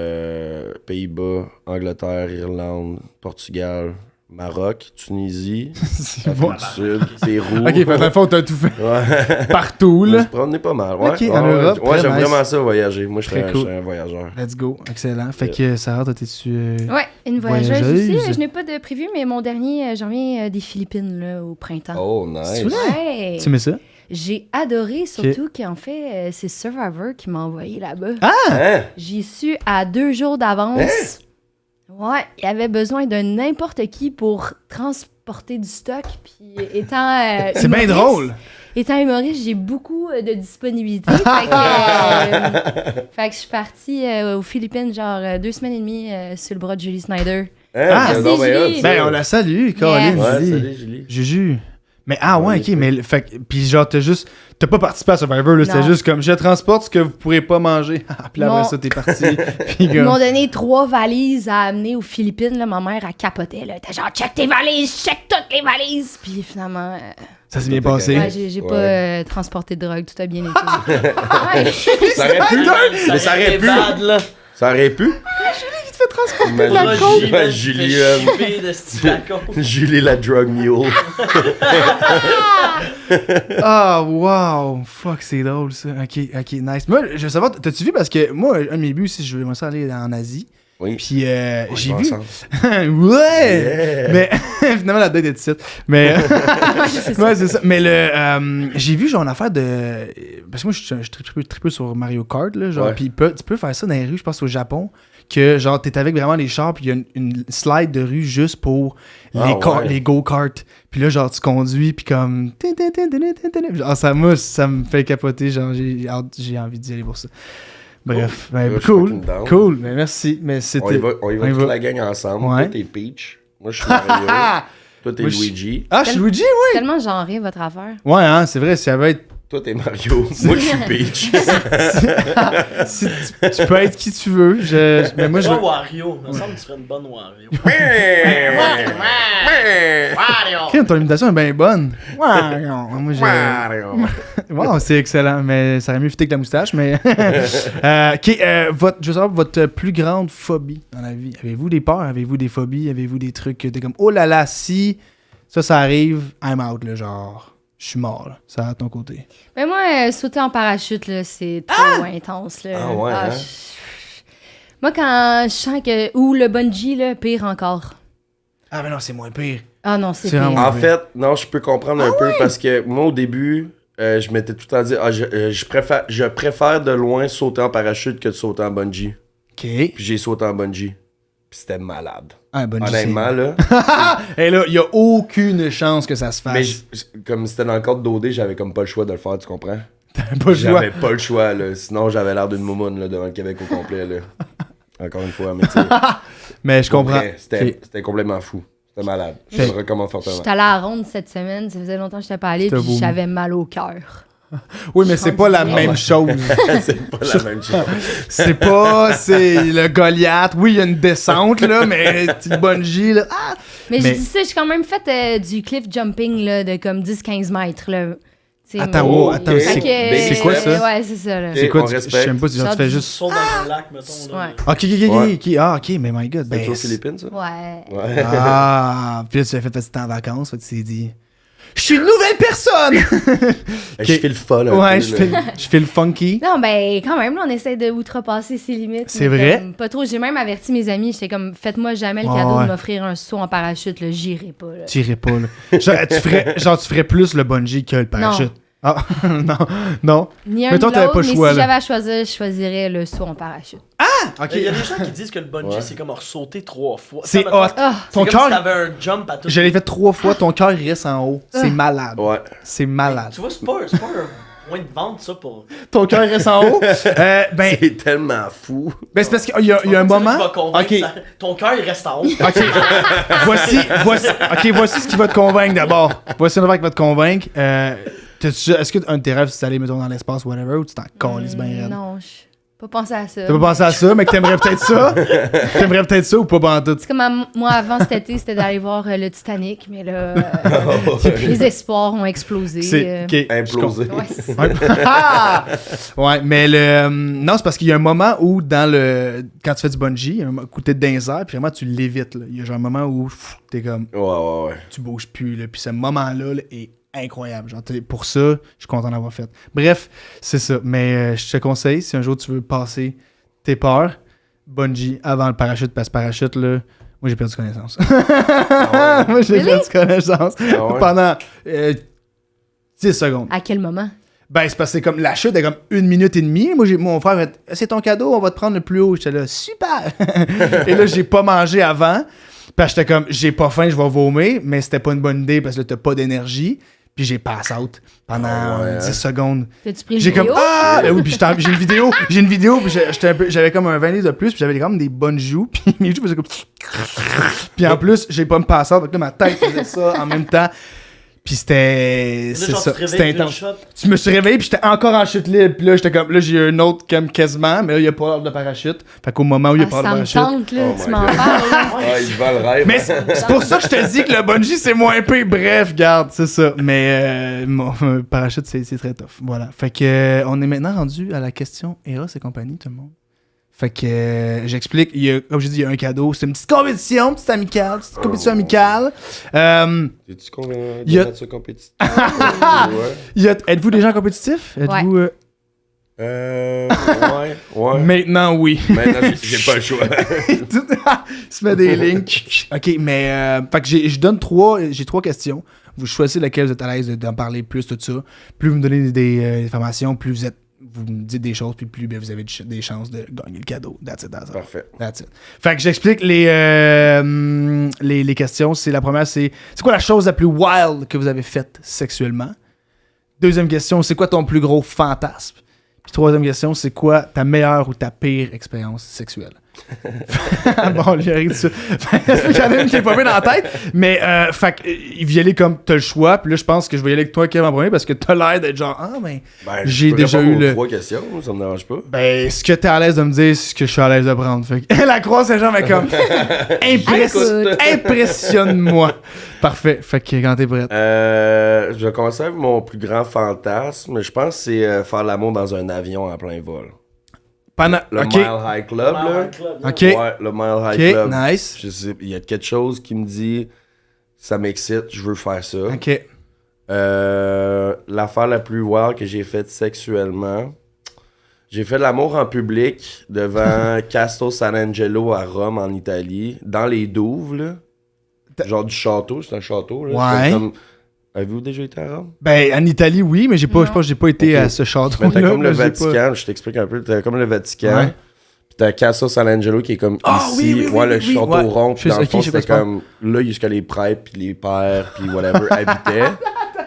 Pays-Bas, Angleterre, Irlande, Portugal, Maroc, Tunisie, C'est Afrique bon. du Sud, Pérou. Ok, fait dans le fond, t'as tout fait Ouais. partout, On se là. promenait pas mal. Ouais, Ok, en Europe, Ouais, très j'aime nice. vraiment ça voyager. Moi, je Très serais cool. je serais un voyageur. Let's go, excellent. Fait que Sarah, toi, t'es-tu... Ouais, une voyageuse Voyageuse. aussi. Je n'ai pas de prévu, mais mon dernier, j'en viens des Philippines là, au printemps. Oh, nice. C'est vrai? Ouais. Tu mets ça? J'ai adoré, surtout qu'en fait, c'est Survivor qui m'a envoyé là-bas. Hein? J'y suis à 2 jours d'avance. Ouais, il y avait besoin de n'importe qui pour transporter du stock. Puis étant. C'est bien humoriste- drôle! Étant humoriste, j'ai beaucoup de disponibilité. fait que je suis partie aux Philippines, genre 2 semaines et demie sur le bras de Julie Snyder. Hein? Merci, C'est donc bien Julie. hot, ça. Ben, on la salue, Caroline. Ouais, Julie. salut, Julie. Juju. Mais ouais, Ouais, ok, mais fait que- puis genre t'as pas participé à Survivor, là, c'était Non. juste comme je transporte ce que vous pourrez pas manger. Puis là, après Non. ça, t'es parti. Puis Ils comme- m'ont donné 3 valises à amener aux Philippines. Là, ma mère, elle capotait. Là. Elle était genre, check tes valises, check toutes les valises. Puis finalement, ça s'est bien passé. ouais, j'ai pas Ouais. transporté de drogue. Tout a bien été. Ouais. Ça aurait pu. Mais ça aurait été pu. bad, là. Ça aurait pu. Qui te fait transporter Imagine- de la coke? Roger, Ouais, man, Julie, fait chipper de ce flacon. Julie la drug mule. Ah, wow! Fuck, c'est drôle ça. Ok, nice. Moi, je veux savoir, t'as-tu vu, parce que moi, un de mes buts, si je veux ça aller en Asie, Oui. puis j'ai On vu. va ensemble. Ouais! Yeah. Mais finalement, la date est ici. Mais. c'est ça. Ouais, c'est ça. Mais j'ai vu genre une affaire de. Parce que moi, je suis trippeux sur Mario Kart, là. Genre, Ouais. puis tu peux faire ça dans les rues, je pense au Japon. Que genre, t'es avec vraiment les chars, puis il y a une slide de rue juste pour Ah, ouais. les go-karts. Puis là, genre, tu conduis, puis comme. Genre, ça me fait capoter. Genre, j'ai envie d'y aller pour ça. Bref, ben, Je suis cool. fucking down. Cool, mais merci. Mais c'était. On y va toute la gang ensemble. Ouais. Toi, t'es Peach. Moi, je suis Mario. Toi, t'es Moi, je- Luigi. Ah, je suis Luigi, oui! C'est tellement genré, votre affaire. Ouais, hein, c'est vrai, ça va être Toi, t'es Mario. Moi, je suis Peach. Tu peux être qui tu veux. Mais moi, je Toi, veux... Wario. Il me semble que tu ferais une bonne Wario. Crime, ton imitation est bien bonne. Moi, wow, c'est excellent, mais ça aurait mieux fité que la moustache, mais... je veux savoir votre plus grande phobie dans la vie. Avez-vous des peurs? Avez-vous des phobies? Avez-vous des trucs que t'es comme, oh là là, si ça arrive, I'm out, là, genre... Je suis mort, là. Ça à ton côté. Mais moi, sauter en parachute, là, c'est trop intense. Là. Ah ouais, hein? Moi, quand je sens que... Ou le bungee, là, pire encore. Ah, mais non, c'est moins pire. Ah non, c'est C'est pire. vraiment- En fait, non, je peux comprendre un peu parce que moi, au début, je m'étais tout le temps dit, je préfère de loin sauter en parachute que de sauter en bungee. OK. Puis j'ai sauté en bungee. Puis c'était malade. Ah, bungee, Honnêtement, là. Et là, il n'y a aucune chance que ça se fasse. Mais comme c'était dans le cadre d'OD, j'avais comme pas le choix de le faire, tu comprends? T'as pas le choix. J'avais pas le choix, là. Sinon, j'avais l'air d'une moumoune, là, devant le Québec au complet, là. Encore une fois, mais tu sais. Mais je comprends. C'était complètement fou. C'était malade. Je le recommande fortement. J'étais allée à la ronde cette semaine. Ça faisait longtemps que je n'étais pas allée, C'était puis beau. j'avais mal au cœur. Oui, mais c'est pas la même chose. C'est pas la même chose. C'est le Goliath. Oui, il y a une descente, là, mais le bungee, là. Ah! Mais Mais- je dis ça, j'ai quand même fait du cliff jumping là, de comme 10-15 mètres. Là. T'sais, Attends, mais- wow, attends, Ok. c'est quoi ça? Ouais, c'est ça. Là. Ok. C'est quoi? on Je respecte. sais même pas si genre, tu Genre fais du juste. Saute dans un lac, mettons. Là. Ouais. Ok. Ah, ok, mais my god. C'est Ben, aux Philippines, ça? Ouais. Ouais. Ah, puis là, tu as fait petit temps en vacances, fait que tu t'es dit. Je suis une nouvelle personne! Je fais le folle. un Ouais, peu, je là. fais le funky. Non, ben, quand même, là, on essaie de outrepasser ses limites. C'est mais vrai? comme, pas trop. J'ai même averti mes amis. J'étais comme, faites-moi jamais le Ouais, cadeau ouais. de m'offrir un saut en parachute. Là, j'irai pas. Là. Tu irais pas, là. Tu ferais plus le bungee que le parachute. Ah, non. Ni un Mais toi, ni t'avais l'autre, pas le mais choix, si là. j'avais à choisir, je choisirais le saut en parachute. Ok. Il y a des gens qui disent que le bungee, Ouais. c'est comme sauter 3 fois. C'est Ça, mettons, hot. Ah, C'est Ton comme cœur, si t'avais un jump à tout. je l'ai fait 3 fois, ton cœur il reste en haut. C'est malade. Ouais. C'est malade. Tu vois, c'est pas un point de vente, ça, pour... Ton cœur il reste en haut. Ben, C'est tellement fou. ben c'est parce qu'il y a un C'est ça moment. qui va convaincre, Ok. ça. Ton cœur, il reste en haut. Ok. voici ce qui va te convaincre d'abord. Voici une affaire qui va te convaincre. Est-ce qu'un de tes rêves, c'est d'aller, mettons, dans l'espace, whatever, ou tu t'en calisses bien raide? non, je pas pensé à ça. T'as pas pensé à ça, mais que t'aimerais peut-être ça? T'aimerais peut-être ça ou pas pantoute? C'est comme moi, avant cet été, c'était d'aller voir le Titanic, mais là, les espoirs ont explosé. C'est. ok. Implosé. Ouais, c'est ça. Ouais. Ah! Ouais, mais non, c'est parce qu'il y a un moment où, quand tu fais du bungee, il y a un coup t'es dans les airs, puis vraiment tu l'évites. Là. Il y a genre un moment où t'es comme, Ouais. tu bouges plus. Là, puis ce moment-là là, est incroyable. Genre, pour ça, je suis content d'avoir fait. Bref, c'est ça. Mais je te conseille, si un jour tu veux passer tes peurs, bungee avant le parachute, parce que parachute, là, moi j'ai perdu connaissance. Ah ouais. Moi j'ai Really? perdu connaissance Ah ouais? pendant 10 secondes. À quel moment? Ben, c'est parce que c'est comme la chute est comme 1 minute et demie. Moi, mon frère a fait, c'est ton cadeau, on va te prendre le plus haut. J'étais là, super! Et là, j'ai pas mangé avant. Parce que j'étais comme, j'ai pas faim, je vais vomir. Mais c'était pas une bonne idée parce que là, t'as pas d'énergie. Puis j'ai pass out pendant Ah ouais, 10 hein? secondes. T'as-tu pris une J'ai comme, vidéo? ah! Oui, puis j'ai une vidéo. Puis j'avais comme un 20 livres de plus. Puis j'avais comme des bonnes joues. Puis mes joues faisaient comme. Puis en plus, j'ai pas me pass out. Donc là, ma tête faisait ça en même temps. Puis c'était. Là, C'est genre, ça. tu te C'était réveilles d'une intense. shot. Je me suis réveillé puis j'étais encore en chute libre. Puis là, j'étais comme, là, j'ai eu un autre comme quasiment, mais là, il n'y a pas l'ordre de parachute. Fait qu'au moment où il n'y a pas Ah, l'ordre de ça me parachute. tente, là, Oh tu my m'en God. parles. là. Ah, il vend le rêve. Mais c'est pour ça que je te dis que le bungee, c'est moins pire. Bref, garde, c'est ça. Mais mon parachute, c'est très tough. Voilà. Fait que on est maintenant rendu à la question Eros et compagnie, tout le monde. Fait que j'explique. Comme je dis, il y a un cadeau. C'est une petite compétition, petite compétition amicale. Es-tu convaincu Il y a- de mettre ça compétitif? Ouais. Êtes-vous des gens compétitifs? Êtes-vous. Ouais. Maintenant, oui. Maintenant, j'ai pas le choix. Il se met des lignes. OK, mais fait que j'ai 3 questions. Vous choisissez laquelle vous êtes à l'aise d'en parler plus, tout ça. Plus vous me donnez des informations, plus vous me dites des choses, puis plus ben, vous avez des chances de gagner le cadeau. That's it. Parfait. That's it. Fait que j'explique les questions. La première, c'est quoi la chose la plus wild que vous avez faite sexuellement? Deuxième question, c'est quoi ton plus gros fantasme? Puis troisième question, c'est quoi ta meilleure ou ta pire expérience sexuelle? Bon, lui, arrête ça. Il y en a une qui est pas bien dans la tête. Mais, fait il vient aller comme t'as le choix. Puis là, je pense que je vais y aller avec toi, Kev, en premier, parce que t'as l'air d'être genre, ah, ben, j'ai déjà eu le. 3 questions, ça me dérange pas. Ben, ce que t'es à l'aise de me dire, c'est ce que je suis à l'aise de prendre. Fait que la croix Saint-Jean, mais comme, impressionne-moi. Parfait. Fait que quand t'es prête. Je vais commencer avec mon plus grand fantasme. Je pense que c'est faire l'amour dans un avion en plein vol. Le Ok. Mile High Club, là. Ok. Ouais, le Mile High Ok, Club. nice. Je sais, il y a quelque chose qui me dit, ça m'excite, je veux faire ça. Ok. L'affaire la plus wild que j'ai faite sexuellement, j'ai fait de l'amour en public devant Castel San Angelo à Rome, en Italie, dans les douves, là. Genre du château, c'est un château, là. Ouais. Avez-vous déjà été à Rome? Ben, en Italie, oui, mais je pense que j'ai pas été Ok. à ce château. Mais t'as comme le Vatican, je t'explique un peu, t'as comme le Vatican, Ouais. puis t'as Castel San Angelo qui est comme Ah, ici, oui, ouais, le oui, château ouais. rond, puis dans le Ok, fond je sais c'était pas ce comme, là, jusqu'à les prêtres, puis les pères, puis whatever, habitaient,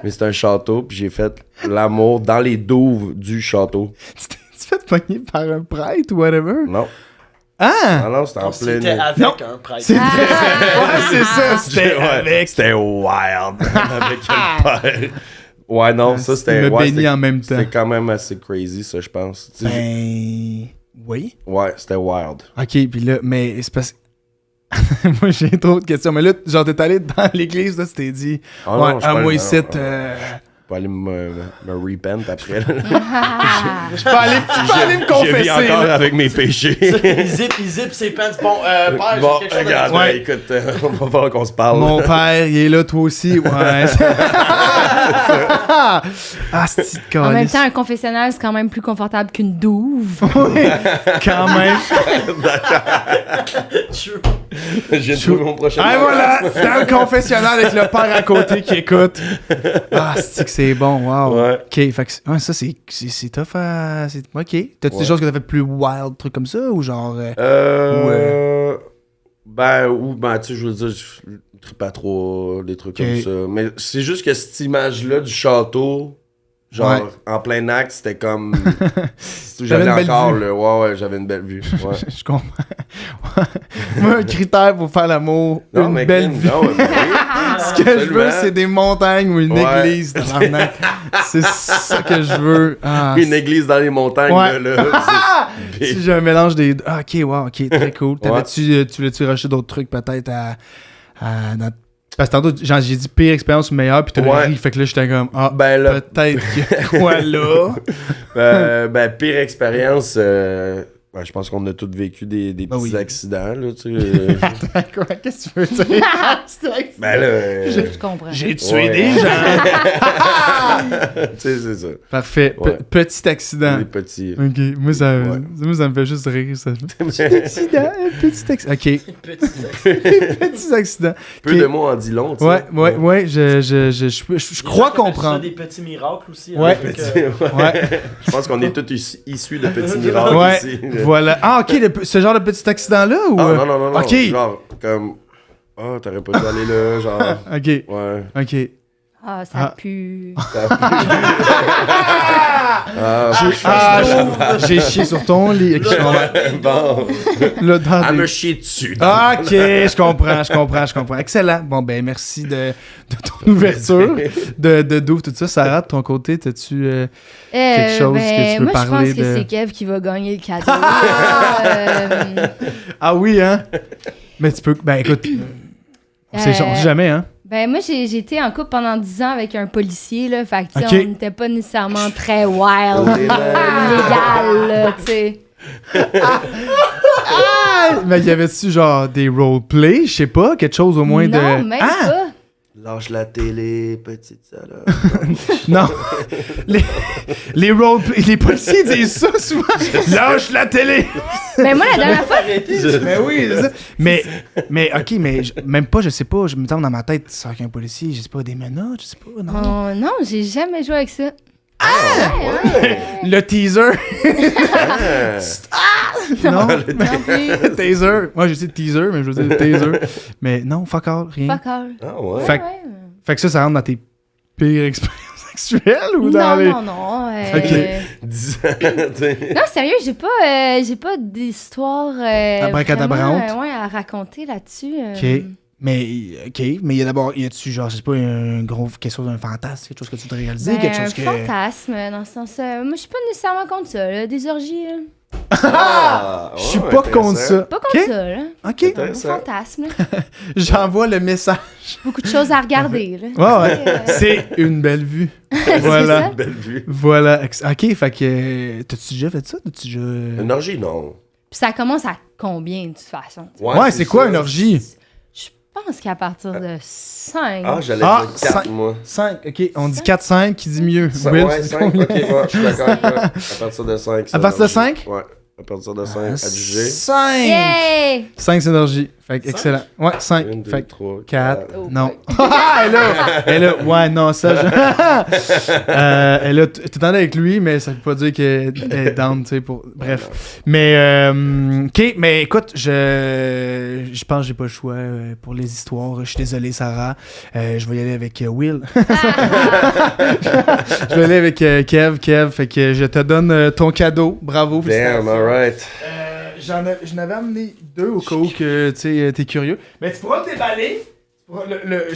mais c'était un château, puis j'ai fait l'amour dans les douves du château. Tu t'es fait pogner par un prêtre ou whatever? Non, Ah! non, c'était en C'était pleine... avec Non. un prêtre. C'est ouais, c'est ça, c'était Ouais, avec. C'était wild, avec un père. Ouais, non, ça c'était... me ouais, bénis c'était- en même temps. C'était quand même assez crazy, ça, je pense. Tu sais, Ben. Oui. ouais, c'était wild. Ok, puis là, mais c'est parce que. Moi, j'ai trop de questions. Mais là, genre, t'es allé dans l'église, là, tu t'es dit. Ah Ouais, non, je à peux moi pas- ici. non, Je peux aller me repent après. Là. Je peux aller me Je vis confesser. encore là. avec mes péchés. Il zip ses pants. Bon, père, Bon, j'ai quelque chose à regarde, dire. Ouais. écoute, on va falloir qu'on se parle. Mon père, il est là, toi aussi. Ouais. Ah, c'est de En même calice. temps, un confessionnal, c'est quand même plus confortable qu'une douve. Oui, quand même. J'ai trouvé mon prochain. Ah, voilà, dans le confessionnal avec le père à côté qui écoute. Ah, c'est que c'est bon, wow. Ouais. Ok, fait que ouais, ça, c'est tough à. Ok. T'as-tu Ouais. des choses que t'as fait plus wild, trucs comme ça, ou genre. Ben, tu sais, je veux dire, je tripe pas trop des trucs Ok. comme ça. Mais c'est juste que cette image-là du château, genre, Ouais. en plein acte, c'était comme. J'avais J'avais une belle encore, vue. là. Ouais, j'avais une belle vue. Ouais. Je comprends. Ouais. Moi, un critère pour faire l'amour, Non, une mais belle Kim, vue. non, mais oui. Ce que je veux, absolument. c'est des montagnes ou une Ouais. église. tabarnak. C'est ça que je veux. Ah, Une église dans les montagnes, Ouais. là. si j'ai un mélange des. Ah, ok, wow, ok, très cool. Tu voulais-tu rajouter d'autres trucs peut-être dans... Parce que tantôt, genre, j'ai dit pire expérience ou meilleure, puis t'as Ouais. ri, fait que là, j'étais comme, ah, Ben là, peut-être qu'il y a quoi là? ben, pire expérience, ben, je pense qu'on a tous vécu des Ben petits oui. accidents, là, tu sais. Quoi, qu'est-ce que tu veux dire? Ben là, Je comprends. J'ai tué Ouais. des gens. tu sais, c'est ça. Parfait. Ouais. Petit accident. Des petits. Ok, moi ça me fait juste rire. Ça. Petit accident. Ok, petits accidents. Peu Ok. de mots en dit long, tu sais. Ouais, je crois comprendre. des petits miracles aussi. Ouais. avec, Ouais, Je pense qu'on est tous issus de petits miracles ouais, ici. voilà. Ah, ok, ce genre de petit accident-là ou. Ah, non. Ok. Genre, comme, ah, t'aurais pas dû aller là, genre. Ok, Ouais. ok. Ah, ça Ah. pue. J'ai chié sur ton lit. Ok, je comprends. Bon. Là, dans Elle des- me chie dessus. Ah, ok, je comprends. Excellent. Bon, ben, merci de ton ouverture, de d'ouvre tout ça. Sarah, de ton côté, t'as-tu quelque chose que tu veux moi, je parler pense que de... c'est Kev qui va gagner le cadeau. Ah oui, hein? Mais tu peux... Ben, écoute, on sait jamais, hein? Ben, moi, j'ai été en couple pendant 10 ans avec un policier, là. Fait que, tu sais, Ok. on n'était pas nécessairement très wild, On est légal, là, tu sais. Mais y avait-tu, genre, des roleplays? Je sais pas, quelque chose au moins de... Non, même Ah! pas. Lâche la télé, petite salope. Non! les roleplays... Les policiers disent ça souvent! Lâche la télé! Mais moi, la dernière fois, Mais oui, c'est ça. Mais ok, mais même pas, je sais pas, je me tombe dans ma tête, c'est avec un policier, je sais pas, des menottes, je sais pas, non. oh, non, j'ai jamais joué avec ça. Le teaser! Non, Non plus. taser. Moi, je dis teaser, mais je veux dire taser. Mais non, fuck all, rien. Fuck all. Ah ouais. Fait que ça rentre dans tes pires expériences sexuel ou dans Non, les... non. 10 ans, tu sais. Non, sérieux, j'ai pas d'histoire Abracadabrante. vraiment, à raconter là-dessus. OK. Mais il y a d'abord, y a-tu, genre, je sais pas, quelque chose d'un fantasme, quelque chose que tu te réaliser, quelque chose que... fantasme, dans le sens... moi, je suis pas nécessairement contre ça, là, des orgies, là. Ah! Je suis pas contre ça. Pas contre OK. ça, là. OK. Un Intéressant. fantasme, là. J'envoie le message. Beaucoup de choses à regarder, là. Ouais. C'est une belle vue. Voilà. ça. Belle vue. Voilà. OK, fait que... T'as-tu déjà fait ça? T'as-tu déjà... Une orgie, non. Puis ça commence à combien, de toute façon? Ouais, c'est quoi ça. une orgie? Je pense qu'à partir de 5. Ah, j'allais Ah, dire 4, cinq. moi. 5. OK, on dit 4-5 qui dit mieux. Will, Ouais, tu dis 5, combien? ok, ouais, je suis d'accord. Ouais. À partir de 5. À partir de 5? Ouais, à partir de 5, adjugé. 5! Yay! 5 synergies. Fait que excellent. Ouais, 5. 1, 2, Fait que 3, 4. Oh, Non. ouais. Elle a. Ouais, non, ça. Elle a. T'étendais avec lui, mais ça veut pas dire qu'elle est down, tu sais, pour. Bref. Mais. OK, mais écoute, je pense que j'ai pas le choix pour les histoires. Je suis désolé, Sarah. Je vais y aller avec Will. Je vais aller avec Kev. Fait que je te donne ton cadeau. Bravo. Damn, alright. J'en avais amené 2 au cas où que t'es curieux. Mais tu pourras te déballer.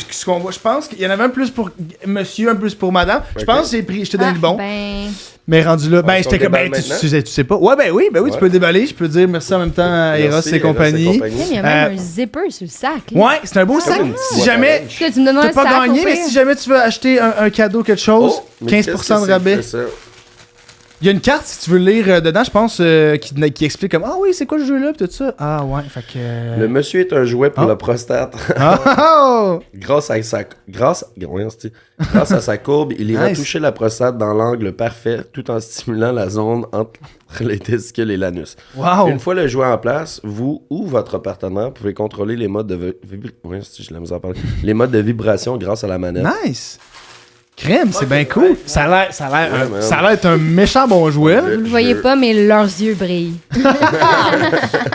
Ce qu'on voit, je pense qu'il y en avait un plus pour monsieur, un plus pour madame. Je pense que je t'ai donné le bon. Ben, Mais rendu là, ben On j'étais comme, déballe tu maintenant? sais pas. Ouais, ben oui, tu Ouais. peux le déballer. Je peux dire merci en même temps à Eros Merci, et compagnie. il y a même un zipper sur le sac. là. Ouais, c'est un beau sac. Comme une Si boîte jamais, à lunch. Est-ce que tu me donnes t'as un pas sac, gagné, au mais pire? si jamais tu veux acheter un cadeau, quelque chose, Oh, mais 15% qu'est-ce que de c'est rabais. que ça? Il y a une carte, si tu veux lire dedans, je pense, qui explique comme, ah oui, c'est quoi ce jeu-là, pis tout ça. Ah ouais, fait que... Le monsieur est un jouet pour Ah. la prostate. Oh! Grâce à sa courbe, il ira Nice. toucher la prostate dans l'angle parfait tout en stimulant la zone entre les testicules et l'anus. Wow! Une fois le jouet en place, vous ou votre partenaire pouvez contrôler les modes de les modes de vibration grâce à la manette. Nice! Crème, c'est bien cool. Ça a l'air Ouais, man. ça a l'air d'être un méchant bon jouet. là. Vous le voyez pas, mais leurs yeux brillent.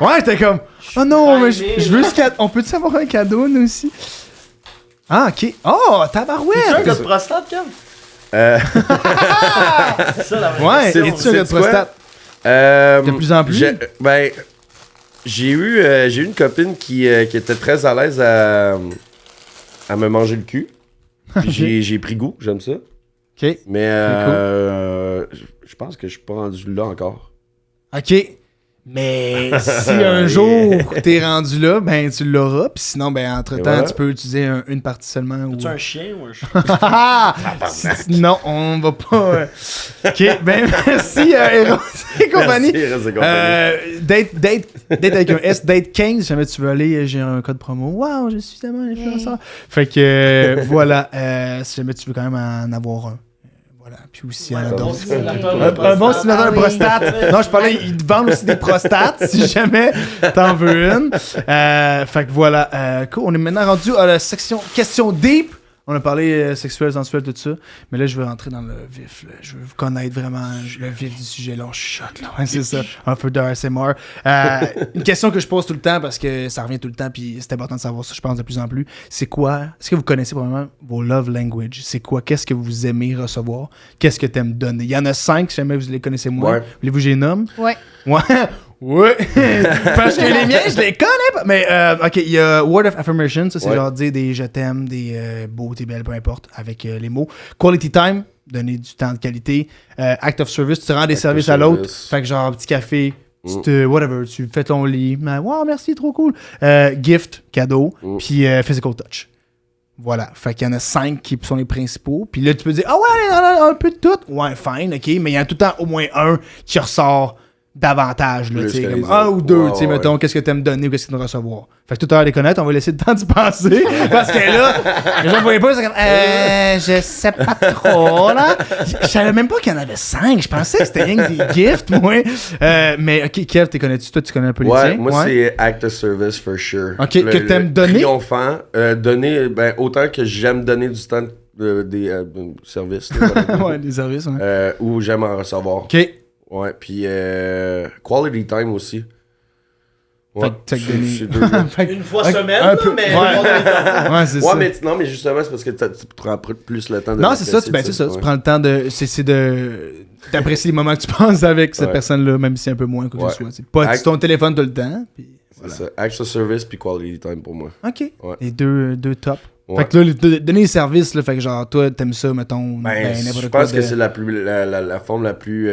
Ouais, j'étais comme, oh non, mais je veux ce cadeau. On peut-tu avoir un cadeau, nous aussi? Ah, ok. Oh, Tu as un tabarouette! gars de prostate, Kev? C'est ça la vraie Ouais, question. es-tu un gars de sais-tu quoi? prostate? De plus en plus? J'ai eu une copine qui était très à l'aise à me manger le cul. Puis j'ai pris goût, j'aime ça. Ok. Mais je pense que je suis pas rendu là encore. Ok. Mais si un jour t'es rendu là, ben tu l'auras. Puis sinon, ben entre-temps, Et voilà. tu peux utiliser une partie seulement. Ou... Tu un chien ou un chien? Non, on va pas. Ok, ben merci, Eros et compagnie. Merci, Reste et compagnie. Date avec un S, date 15, si jamais tu veux aller, j'ai un code promo. Wow, je suis tellement influenceur. Fait que voilà, si jamais tu veux quand même en avoir un. Voilà, puis aussi un bon autre. simulateur de Un bon prostate. simulateur de Ah oui. prostate. Non, je parlais, ils te vendent aussi des prostates si jamais t'en veux une. Fait que voilà, cool. On est maintenant rendu à la section questions deep. On a parlé sexuel, sensuel, tout ça. Mais là, je veux rentrer dans le vif. Là. Je veux vous connaître vraiment le vif du sujet. Là, on chuchote. Là. Ouais, c'est ça. Un peu de ASMR. Une question que je pose tout le temps parce que ça revient tout le temps. Puis c'est important de savoir ça, je pense, de plus en plus. C'est quoi? Est-ce que vous connaissez probablement vos love language? C'est quoi? Qu'est-ce que vous aimez recevoir? Qu'est-ce que t'aimes donner? Il y en a 5, si jamais vous les connaissez moins. Ouais. Voulez-vous que je les nomme? Ouais. Ouais. Ouais. Parce que les miens, je les connais pas. Mais, OK, il y a Word of Affirmation. Ça, c'est Ouais. genre dire des je t'aime, des beau, t'es belle, peu importe, avec les mots. Quality time, donner du temps de qualité. Act of service, tu rends des Act of services à l'autre. service. Fait que genre, petit café, whatever, tu fais ton lit. Wow, merci, trop cool. Gift, cadeau. Puis physical touch. Voilà. Fait qu'il y en a 5 qui sont les principaux. Puis là, tu peux dire, ah ouais, un peu de tout. Ouais, fine, OK. Mais il y en a tout le temps au moins un qui ressort davantage, là, Plus tu sais, que comme les un autres. ou deux, Ouais, tu sais, ouais. mettons, qu'est-ce que t'aimes donner ou qu'est-ce que t'aimes recevoir. Fait que tout à l'heure les connaître, on va laisser le temps d'y penser, parce que là, les gens ne voyaient pas, c'est comme, je sais pas trop, là. Je savais même pas qu'il y en avait 5, je pensais que c'était rien que des gifts, moi. Mais, ok, Kev, t'es connais-tu, toi, tu connais un peu les Ouais, tiens? moi c'est act of service for sure. Ok, que t'aimes donner? Triomphant, donner, ben autant que j'aime donner du temps des services, là, voilà. Ouais, des services, ouais. Ou j'aime en recevoir. Ok. Ouais, puis quality time aussi. Ouais, Fait que Denis- chez 2 gars. Fait que- Une fois un semaine, peu- mais... Ouais, c'est Ouais, ça. mais non, mais justement, c'est parce que tu prends plus le temps de Non, c'est ça, l'apprécier, ben, c'est ça. Tu ouais. prends le temps de. C'est d'apprécier les moments que tu passes avec cette Ouais. personne-là, même si c'est un peu moins que ce Ouais. soit. C'est pas Act- sur ton téléphone tout le temps. Puis C'est ça. Acts of service puis quality time pour moi. OK. Ouais. Les deux top. Ouais. Fait que là, donner les services, là, fait que genre, toi, t'aimes ça, mettons. Je pense que c'est la forme la plus.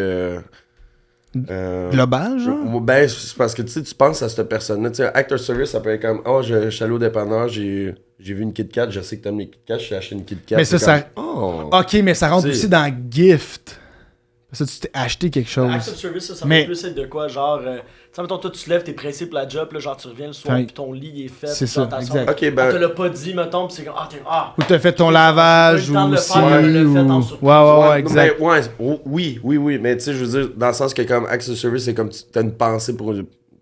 Global, genre. Ben, c'est parce que tu penses à cette personne-là. Tu sais, acte of service, ça peut être comme je suis allé au dépanneur, j'ai vu une Kit Kat, je sais que t'aimes les Kit Kat, je t'ai acheté une Kit Kat. Mais ça, C'est comme, OK, mais ça rentre Tu sais- aussi dans gift. Parce que tu t'es acheté quelque chose. Acts of service, ça Mais- va plus être de quoi, genre... tu sais, mettons, toi, tu te lèves, t'es pressé pour la job, là, genre, tu reviens le soir, Ouais. puis ton lit est fait. C'est puis ça, genre, t'as exact. son- Ok, On te ben. l'a pas dit, mettons, puis c'est comme, Ou t'as fait ton J'ai lavage, pas eu le temps de ou le si. faire, on l'a fait en ou... surprise. Ouais, exact. Mais, oui, mais tu sais, je veux dire, dans le sens que comme acte of service, c'est comme tu as une pensée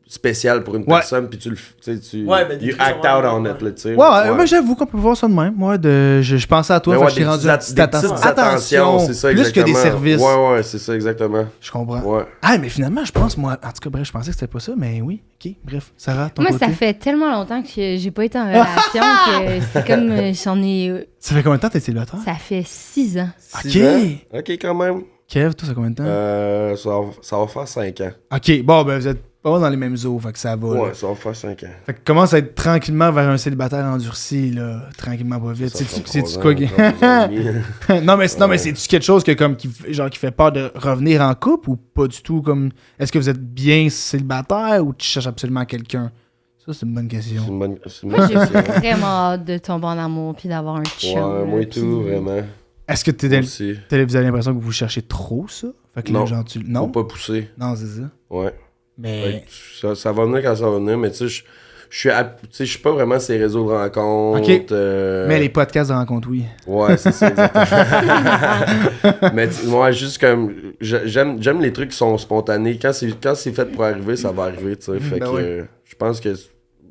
spéciale pour une Ouais. personne, puis tu le. Tu sais, tu. Ouais, ben, you des act trucs, out ouais, on ouais. it, là, tu sais. Ouais, moi j'avoue qu'on peut voir ça de même. Moi, je pensais à toi, Mais fait ouais, que je t'ai des rendu petites une petite attentions, attention. c'est ça, Plus que des exactement. services. Ouais, c'est ça, exactement. Je comprends. Ouais. Ah, mais finalement, je pense, moi, en tout cas, bref, je pensais que c'était pas ça, mais oui. OK, bref. Sarah, ton Moi, côté. ça fait tellement longtemps que j'ai pas été en relation que c'est comme j'en ai. Ça fait combien de temps que t'es célibataire? Ça fait 6 ans. OK. 6 ans? Ok, quand même. Kev, toi, ça fait combien de temps? Ça va faire 5 ans. OK, bon, ben vous êtes pas mal dans les mêmes eaux, fait que ça va. là. Ouais, ça va faire 5 ans. Fait que commence à être tranquillement vers un célibataire endurci, là. Tranquillement, pas vite. Ça fait C'est-tu 3 quoi? ans, encore 2 ans et demi. Non, mais Ouais. c'est-tu quelque chose que, comme, qui fait peur de revenir en couple ou pas du tout? Comme, est-ce que vous êtes bien célibataire ou tu cherches absolument quelqu'un? Ça, c'est une bonne question. C'est une Moi, bonne j'ai question. vraiment hâte de tomber en amour puis d'avoir un chum. Ouais, moi là, et tout, puis- vraiment. Est-ce que Moi aussi. vous avez l'impression que vous cherchez trop ça? Fait que là, Non. genre, non? Faut pas pousser. Non, c'est ça. Ouais. Mais. Ça va venir quand ça va venir, mais tu sais, je suis pas vraiment ces réseaux de rencontres. Ok. Mais les podcasts de rencontre, oui. Ouais, c'est ça, exactement. Mais moi, juste comme. J'aime les trucs qui sont spontanés. Quand c'est fait pour arriver, ça va arriver, tu sais. Fait Ben que ouais. je pense que,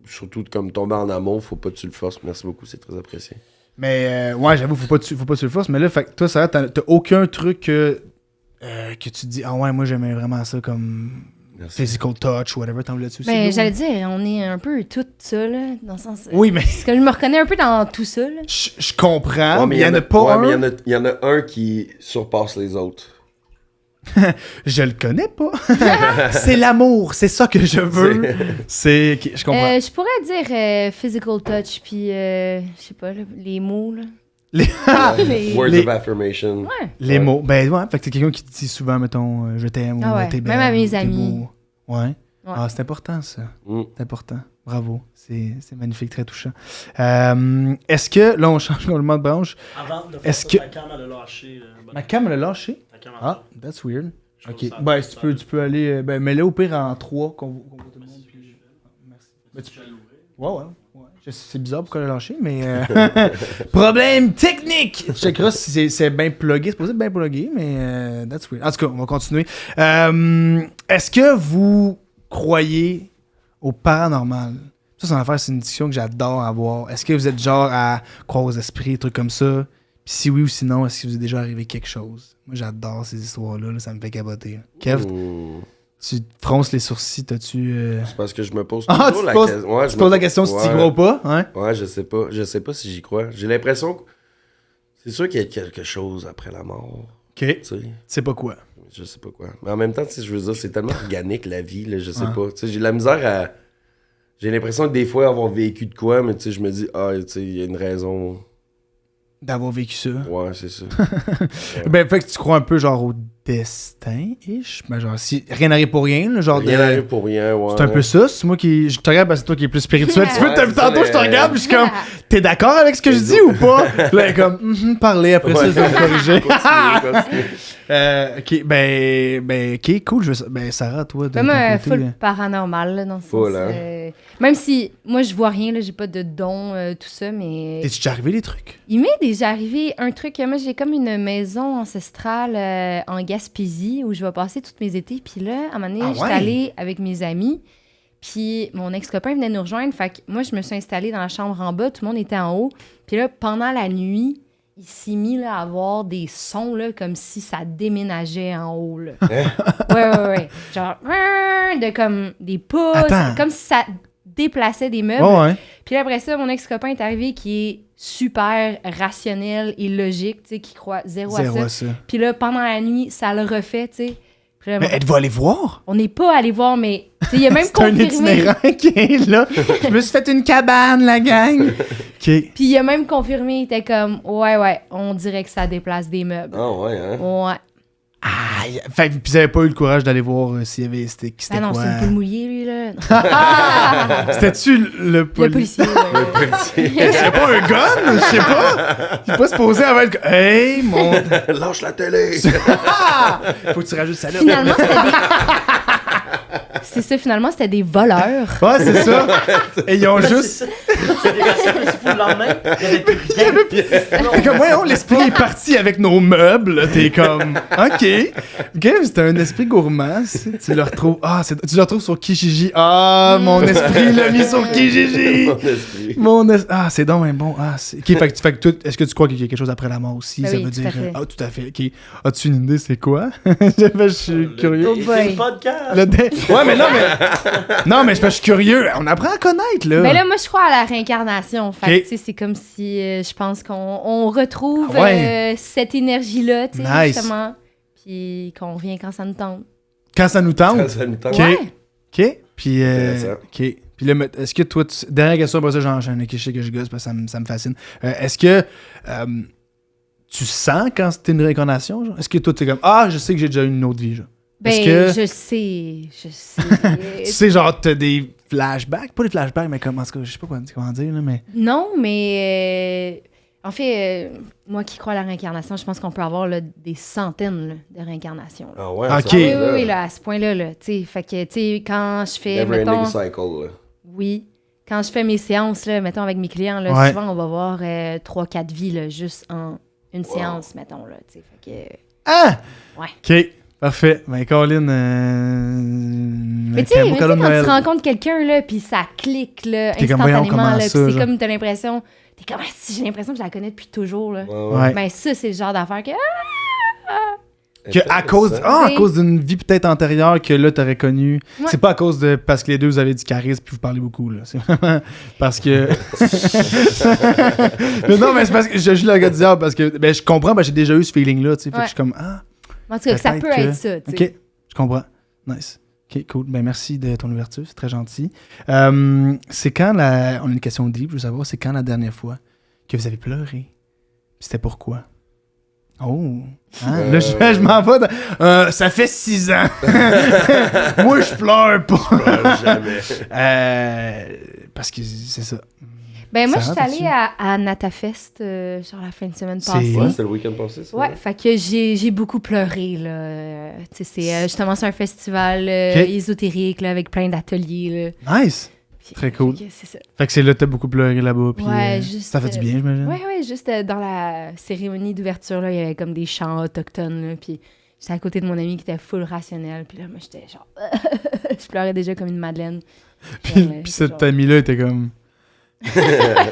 surtout comme tomber en amour, faut pas que tu le forces. Merci beaucoup, c'est très apprécié. Mais, ouais, j'avoue, faut pas que tu le fasses. Mais là, fait que toi, ça t'as aucun truc que tu te dis, ah ouais, moi, j'aimais vraiment ça comme Merci. physical touch, whatever, t'en voulais dessus aussi? Ben, Lou? j'allais dire, on est un peu tout ça, là, dans le sens. Oui, mais Parce que je me reconnais un peu dans tout ça, là. je comprends, Ouais, mais il y en a pas ouais, un. mais il y en a un qui surpasse les autres. Je le connais pas. C'est l'amour, c'est ça que je veux. C'est. Je comprends. Je pourrais dire physical touch, puis je sais pas, là, les mots, là. Les, Les- Words Les- of affirmation. Ouais. les mots. Ben, ouais, fait que t'es quelqu'un qui te dit souvent, mettons, je t'aime Ah ou ouais, t'es même belle, à mes t'es amis. beau. Ouais. Ouais. Ah, c'est important, ça. Mm. C'est important. Bravo. C'est magnifique, très touchant. Est-ce que, là, on change complètement de branche. Avant de faire Est-ce ça, que- ta cam, elle a lâché. Ma cam, elle a lâché. Ta cam, Ah, that's weird. Je trouve Ok. ça- Ben, si tu peux aller. Ben, mets-le au pire en 3 qu'on voit tout le monde. Puis... Merci. Ben, tu- Ouais. C'est bizarre pourquoi elle a lâché, mais. Problème technique! Tu checkeras si c'est bien plugué. C'est pas bien plugué, mais that's weird. En tout cas, on va continuer. Est-ce que vous croyez au paranormal? Ça, c'est une affaire, c'est une discussion que j'adore avoir. Est-ce que vous êtes genre à croire aux esprits, des trucs comme ça? Puis si oui ou sinon, est-ce que vous est déjà arrivé quelque chose? Moi, j'adore ces histoires-là, là, ça me fait capoter. Là. Kev, Mm. tu te fronces les sourcils, t'as-tu... C'est parce que je me pose Ah, toujours tu la poses- question. Ouais, Tu poses la question si tu y crois ou pas, hein? Ouais, je sais pas. Je sais pas si j'y crois. J'ai l'impression que c'est sûr qu'il y a quelque chose après la mort. OK. Tu sais, C'est pas quoi. je sais pas quoi. Mais en même temps, tu sais, je veux dire, c'est tellement organique la vie, là, je sais Ouais. pas. Tu sais, j'ai de la misère à. J'ai l'impression que des fois avoir vécu de quoi, mais tu sais, je me dis, ah, tu sais, il y a une raison. D'avoir vécu ça. Ouais, c'est ça. Ben, fait que tu crois un peu genre au destin-ish. Ben, genre, si rien n'arrive pour rien, là, genre Rien de... n'arrive pour rien, ouais. C'est un peu ça. C'est moi qui. Je te regarde parce que c'est toi qui es plus spirituel. Tu veux, Ouais, c'est ça, tantôt, je te mais- regarde, puis je suis comme, t'es d'accord avec ce que je dis ou pas? Puis là, elle est comme, parlez, après ça, Ouais. je vais me corriger. Continue. Ok, ok, cool. Ben, Sarah, toi, de Même ton côté, full paranormal, là, dans ce Full, sens. hein. Même si moi, je vois rien, là, j'ai pas de don, tout ça, mais. T'es-tu déjà arrivé les trucs? Il m'est déjà arrivé un truc. Moi, j'ai comme une maison ancestrale en Gaspésie où je vais passer tous mes étés. Puis là, à un moment donné, Ah j'étais ouais? allée avec mes amis. Puis mon ex-copain venait nous rejoindre. Fait que moi, je me suis installée dans la chambre en bas. Tout le monde était en haut. Puis là, pendant la nuit, il s'est mis là, à avoir des sons là, comme si ça déménageait en haut. Là. Ouais. Genre, de comme des pouces, Attends. comme si ça déplaçait des meubles. Ouais. Puis là, après ça, mon ex-copain est arrivé qui est super rationnel et logique, tu sais, qui croit zéro Zéro à à ça. ça. Puis là, pendant la nuit, ça le refait, tu sais. Puis là, Mais êtes-vous allé voir? on n'est pas allé voir, mais tu sais, il a même C'est un confirmé. itinérant qui est là. Je me suis fait une cabane, la gang. OK. Puis il a même confirmé, il était comme, ouais, on dirait que ça déplace des meubles. Ah ouais, hein? Ouais. Aïe. Fait que puis vous avez pas eu le courage d'aller voir s'il y avait... C'était Ah non, quoi? c'est une poule mouillée, lui, là. Ah! C'était-tu le Le policier. C'est pas un gun? Je sais pas. Il est pas supposé avoir le... Hey, mon... Lâche la télé! Faut que tu rajoutes ça là. Finalement, c'était des... C'est ça, finalement, c'était des voleurs. Ouais, c'est ça. Et ils ont Là, juste... c'est ça. C'est des racines, mais c'est fou, le lendemain, il y avait plus rien. T'es comme, voyons, l'esprit est parti avec nos meubles. T'es comme, OK. OK, c'est un esprit gourmand. Tu le retrouves... tu le retrouves sur Kijiji. Ah, mon esprit l'a mis sur Kijiji. Mon esprit. C'est donc un bon... OK, fait que toi, est-ce que tu crois qu'il y a quelque chose après la mort aussi? Ben Ça oui, veut tout dire... à fait. tout à fait. OK. As-tu une idée, c'est quoi? Je suis curieux. Oh boy. C'est le podcast. Ouais, mais non, mais... Non, mais je suis curieux. On apprend à connaître, là. Mais là, moi, je crois à la réincarnation. Fait Ok. que, tu sais, c'est comme si je pense qu'on retrouve Ah ouais. cette énergie-là, tu sais, Nice. justement. Puis qu'on revient quand ça nous tente. Quand ça nous tente. Ça nous tente. OK. Ouais. OK. Puis, Intéressant. OK. Puis là, est-ce que toi, dernière question, après ça, j'enchaîne. OK, je sais que je gosse parce que ça me fascine. Est-ce que tu sens quand c'est une réincarnation? Genre? Est-ce que toi, t'es comme, je sais que j'ai déjà eu une autre vie, genre? Ben, Est-ce que je sais. tu sais, genre, t'as des flashbacks? Pas des flashbacks, mais comment, en tout cas, je sais pas comment dire, là, mais... Non, mais en fait, moi qui crois à la réincarnation, je pense qu'on peut avoir là, des centaines là, de réincarnations. Là. Ah ouais, Ok. ça Oui, va, oui, là, à ce point-là, là, tu sais, fait que, tu sais, quand je fais, Never mettons, ending cycle, là. oui, quand je fais mes séances, là, mettons, avec mes clients, là, Ouais. souvent, on va voir 3-4 vies, là, juste en une séance, mettons, là, tu sais, fait que... Ah! Ouais. OK. Parfait. Ben, Colin, Mais tu sais, quand tu rencontres quelqu'un, là, puis ça clique, là, T'es comme, voyons, instantanément, comment là, puis ça, c'est genre? comme, t'as l'impression, t'es comme, si j'ai l'impression que je la connais depuis toujours, là. Ouais. Ben ça, c'est le genre d'affaire que... À cause d'une vie peut-être antérieure que là, t'aurais connu. Ouais. C'est pas à cause de... Parce que les deux, vous avez du charisme puis vous parlez beaucoup, là. C'est vraiment parce que... mais non, mais c'est parce que je joue le gars du diable parce que... Ben, je comprends, j'ai déjà eu ce feeling-là, tu sais. Fait que je suis comme, En tout cas, que ça peut-être peut que- être ça, tu sais. OK, je comprends. Nice. OK, cool. Ben, merci de ton ouverture. C'est très gentil. C'est quand la... On a une question deep, je veux savoir. C'est quand la dernière fois que vous avez pleuré? Puis c'était pourquoi? Oh! Hein? Là, je m'en vais dans... ça fait 6 ans. Moi, je pleure pas. Jamais. Parce que c'est ça. Ben moi, Ça je suis rentre allée à NataFest sur la fin de semaine C'est- passée. Ouais, c'était le week-end passé, ça? Ouais, fait que j'ai beaucoup pleuré, là. Tu sais, c'est justement, c'est un festival Ok. ésotérique, là, avec plein d'ateliers, là. Nice! Puis, Très cool. fait que c'est ça. Fait que c'est là que t'as beaucoup pleuré là-bas. Puis, Ouais, juste, ça fait du bien, j'imagine. Ouais, juste dans la cérémonie d'ouverture, là, il y avait comme des chants autochtones, là, puis j'étais à côté de mon ami qui était full rationnel, puis là, moi, j'étais genre... je pleurais déjà comme une madeleine. Puis cet ami-là était comme...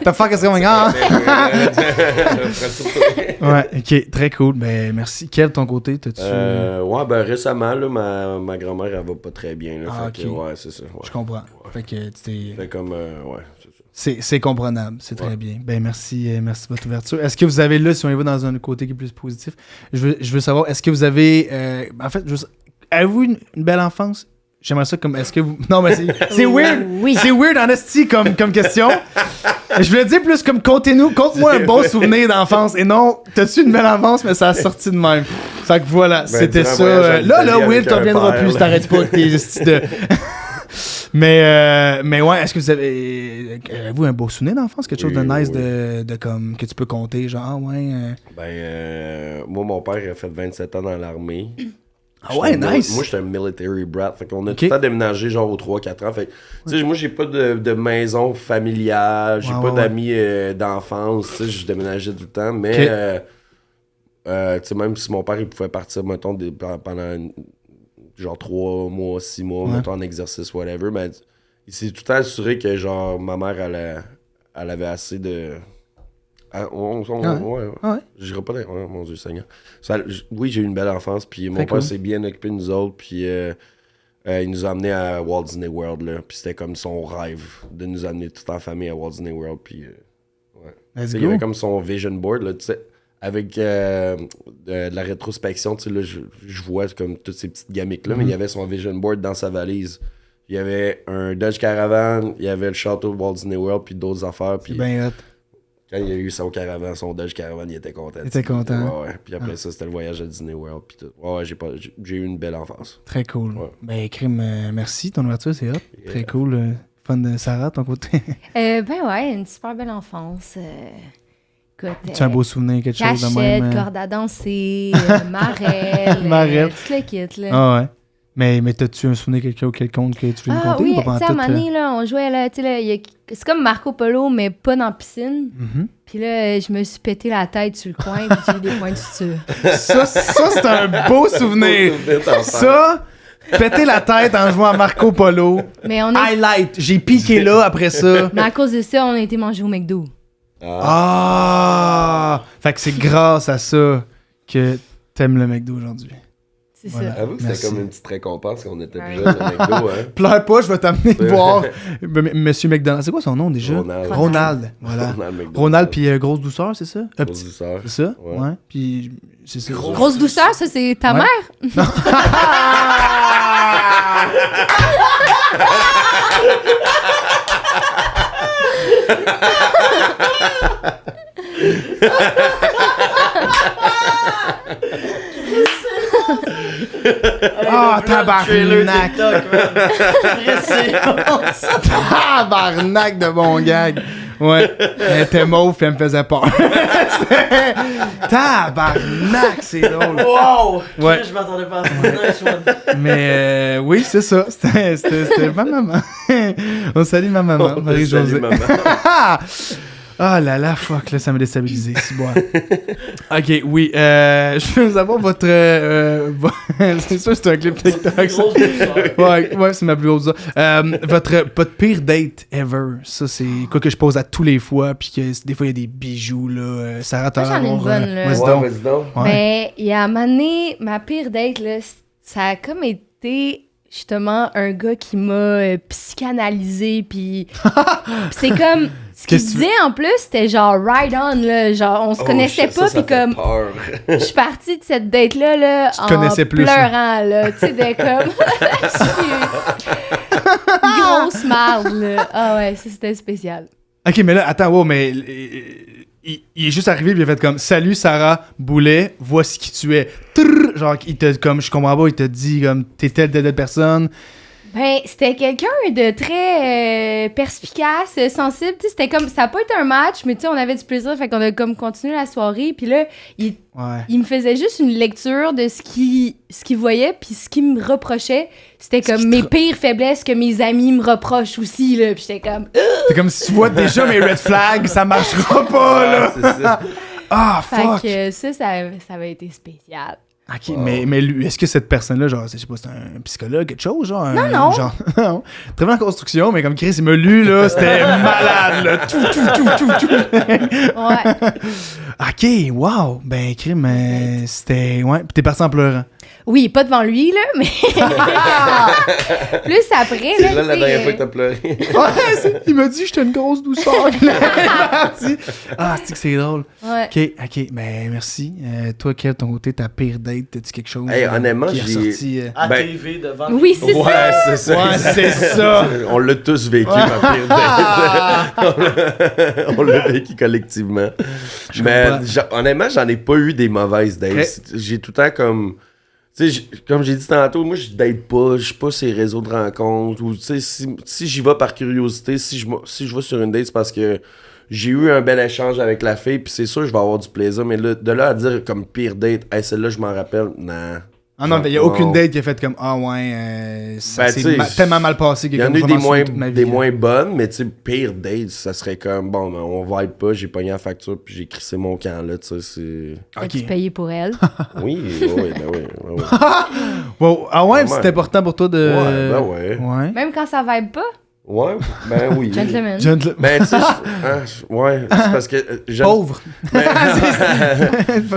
The fuck is going on? Ouais, ok, très cool. Ben, merci. Kev, ton côté, t'as-tu... Ouais, ben récemment, là, ma grand-mère, elle va pas très bien. Là, Ah, fait que, ok. ouais, c'est ça. Ouais. Je comprends. Fait que tu t'es... Fait comme, ouais, c'est ça. C'est comprenable, c'est très Ouais. bien. Ben merci de votre ouverture. Est-ce que vous avez là, si on y va dans un côté qui est plus positif, je veux savoir, est-ce que vous avez... en fait, avez-vous une belle enfance? J'aimerais ça comme... Est-ce que vous... Non, mais c'est weird. Oui. C'est weird en esti comme question. Je voulais dire plus comme conte-moi un bon souvenir d'enfance. Et non, t'as-tu une belle enfance, mais ça a sorti de même. Fait que voilà, c'était durant un ça. voyage en Là, Italie Will, avec t'en un reviendras père, plus, là. t'arrêtes pas avec tes estis de... mais ouais, est-ce que vous avez un beau souvenir d'enfance? Quelque chose de Oui, nice oui. de comme que tu peux compter, genre, Moi, mon père a fait 27 ans dans l'armée. Ah ouais, nice! Moi, j'étais un military brat. Fait qu'on a Ok. tout le temps déménagé, genre, aux 3-4 ans. Fait que, tu sais, moi, j'ai pas de maison familiale, j'ai Ouais, pas ouais, d'amis d'enfance, tu sais, je déménageais tout le temps. Mais, tu sais, même si mon père, il pouvait partir, mettons, pendant genre 3 mois, 6 mois, Ouais. mettons, en exercice, whatever, mais il s'est tout le temps assuré que, genre, ma mère, elle avait assez de Ouais. Ah ouais? J'irai pas dans... Oh, mon Dieu Seigneur. Oui, j'ai eu une belle enfance, puis mon Très père cool. s'est bien occupé de nous autres, puis il nous a amenés à Walt Disney World, là, puis c'était comme son rêve de nous amener toute en famille à Walt Disney World, puis ouais. Let's Il y avait go. comme son vision board, là, tu sais, avec de la rétrospection, tu sais, là, je vois comme toutes ces petites gamiques-là, mais il y avait son vision board dans sa valise. Il y avait un Dodge Caravan, il y avait le château de Walt Disney World, puis d'autres affaires, C'est puis... bien hot. Quand il a eu son caravan, son Dodge Caravan, il était content. Il était content. Ouais. Puis après ça, c'était le voyage à Disney World. Puis tout. Ouais, j'ai eu une belle enfance. Très cool. Ouais. Ben, Crime, merci. Ton ouverture, c'est hot. Yeah. Très cool. Fun de Sarah, ton côté. Ben ouais, une super belle enfance. Écoute, Tu as un beau souvenir, quelque chose de cachette, même? corde à danser, marelle, Marelle. tout le kit, là. Ah ouais. Mais t'as-tu un souvenir quelque chose quelconque que tu veux me Ah compter? oui, ou tu pas sais, à un moment pantoute, donné, là, on jouait, là, tu sais, là, c'est comme Marco Polo, mais pas dans la piscine. Mhm. Puis là, je me suis pété la tête sur le coin, puis j'ai eu des points de suture. Ça, c'est un beau souvenir. Ça, péter la tête en jouant à Marco Polo. Mais on a... Highlight. J'ai piqué là après ça. Mais à cause de ça, on a été manger au McDo. Ah! Fait que c'est grâce à ça que t'aimes le McDo aujourd'hui. C'est Voilà. ça. Avoue que Merci. c'était comme une petite récompense quand on était Ouais. plus jeunes au McDo, hein. Pleure pas, je vais t'amener voir Monsieur McDonald. C'est quoi son nom déjà? Ronald. Ronald. Voilà. Ronald McDonald. Ronald puis grosse douceur, c'est ça? Grosse douceur. C'est ça? Ouais. Ouais. Puis c'est ça. Grosse douceur, ça, c'est ta Ouais. mère? Ah, Trailer tabarnak! TikTok, man. Précis. Tabarnak de bon gag! Ouais, elle était mauve puis elle me faisait peur. Tabarnak, c'est drôle. Wow! Ouais. Je m'attendais pas à ça. Nice one. Mais oui, c'est ça. C'était ma maman. On salue ma maman, Marie-Josée. Salut, maman. Ah là là, fuck, là, ça m'a déstabilisé. C'est bon. Ok, oui. Je veux savoir votre. C'est sûr, c'est un clip TikTok. Ça. Grosse douceur. Ouais, c'est ma plus grosse. Votre pire date ever, ça, c'est quoi que je pose à tous les fois, puis que des fois, il y a des bijoux, là. Sarah, t'as Moi, j'en ai une l'air bonne, là. vas-y Ouais, donc. vas-y donc. Ouais. Mais il y a un moment donné, ma pire date, là, ça a comme été justement un gars qui m'a psychanalysé, puis c'est comme... Ce qu'il Qu'est-ce que tu disait en plus, c'était genre ride on, là, genre on se Oh, connaissait shit, pas, ça puis fait comme... peur. Je suis partie de cette date-là là, Tu te en connaissais plus, pleurant, là, tu sais, de comme... Grosse marde, là. Ah ouais, ça c'était spécial. Ok, mais là, attends, wow, mais il est juste arrivé puis il a fait comme Salut Sarah Boulet, voici qui tu es. Trrr, genre, il t'a comme, je comprends pas, il t'a dit comme t'es telle personne. Ben, c'était quelqu'un de très perspicace, sensible. Tu sais, c'était comme, ça a pas été un match, mais tu sais, on avait du plaisir, fait qu'on a comme continué la soirée. Puis là, Ouais. il me faisait juste une lecture de ce qu'il voyait, puis ce qu'il me reprochait, c'était Ce comme qui mes te- pires faiblesses que mes amis me reprochent aussi, là. Puis j'étais comme... C'est comme si tu vois déjà mes red flags, ça marchera pas, là. C'est ça. Ah, Fait fuck. que ça avait été spécial. Ok, mais lui, est-ce que cette personne-là, genre, je sais pas, c'est un psychologue, quelque chose, genre? Non. Genre, non. Très bien en construction, mais comme Chris, il m'a lu, là, c'était malade, là. Tout. Ouais. Ok, wow. Ben, crime, c'était. Ouais, pis t'es parti en pleurant. Oui, pas devant lui, là, mais... Plus après, C'est là, là la tu sais, dernière fois que t'as pleuré. Ouais, il m'a dit que j'étais une grosse douceur. Il est parti. Ah, c'est que c'est drôle. Ouais. Ok, ben merci. Toi, quel ton côté, ta pire date, t'as-tu quelque chose Hey, honnêtement, qui est j'ai- ressorti? À Ben- TV devant. Oui, c'est ça. Ouais, c'est ça. Ouais, exact. c'est ça. On l'a tous vécu, ma pire date. On l'a vécu collectivement. Mais comprends. honnêtement, j'en ai pas eu des mauvaises dates. Ouais. J'ai tout le temps comme... Tu sais, comme j'ai dit tantôt, moi, je date pas. Je suis pas sur les réseaux de rencontres. Ou, tu sais, si j'y vais par curiosité, si je vais sur une date, c'est parce que j'ai eu un bel échange avec la fille, puis c'est sûr, je vais avoir du plaisir. Mais là, de là à dire comme pire date, hey, celle-là, je m'en rappelle, non. Ah non, il n'y a aucune date qui a fait comme ah ouais, ça Ben, s'est tu sais, tellement mal passé que Il y en comme a eu je des m'en souviens moins, toute ma vie, des là. moins bonnes, mais tu sais, pire date, ça serait comme, bon, ben, on vibe pas, j'ai pogné la facture, puis j'ai crissé mon camp, là, tu sais, c'est... As-tu Ok. payé pour elle? Oui, ben oui. Wow. Ah ouais, Ouais. c'est important pour toi de. Ouais, ben ouais. Ouais. Même quand ça vibe pas? Ouais, ben oui. Gentleman. Ben, tu sais, ouais, c'est parce que j'aime... Pauvre. Ben,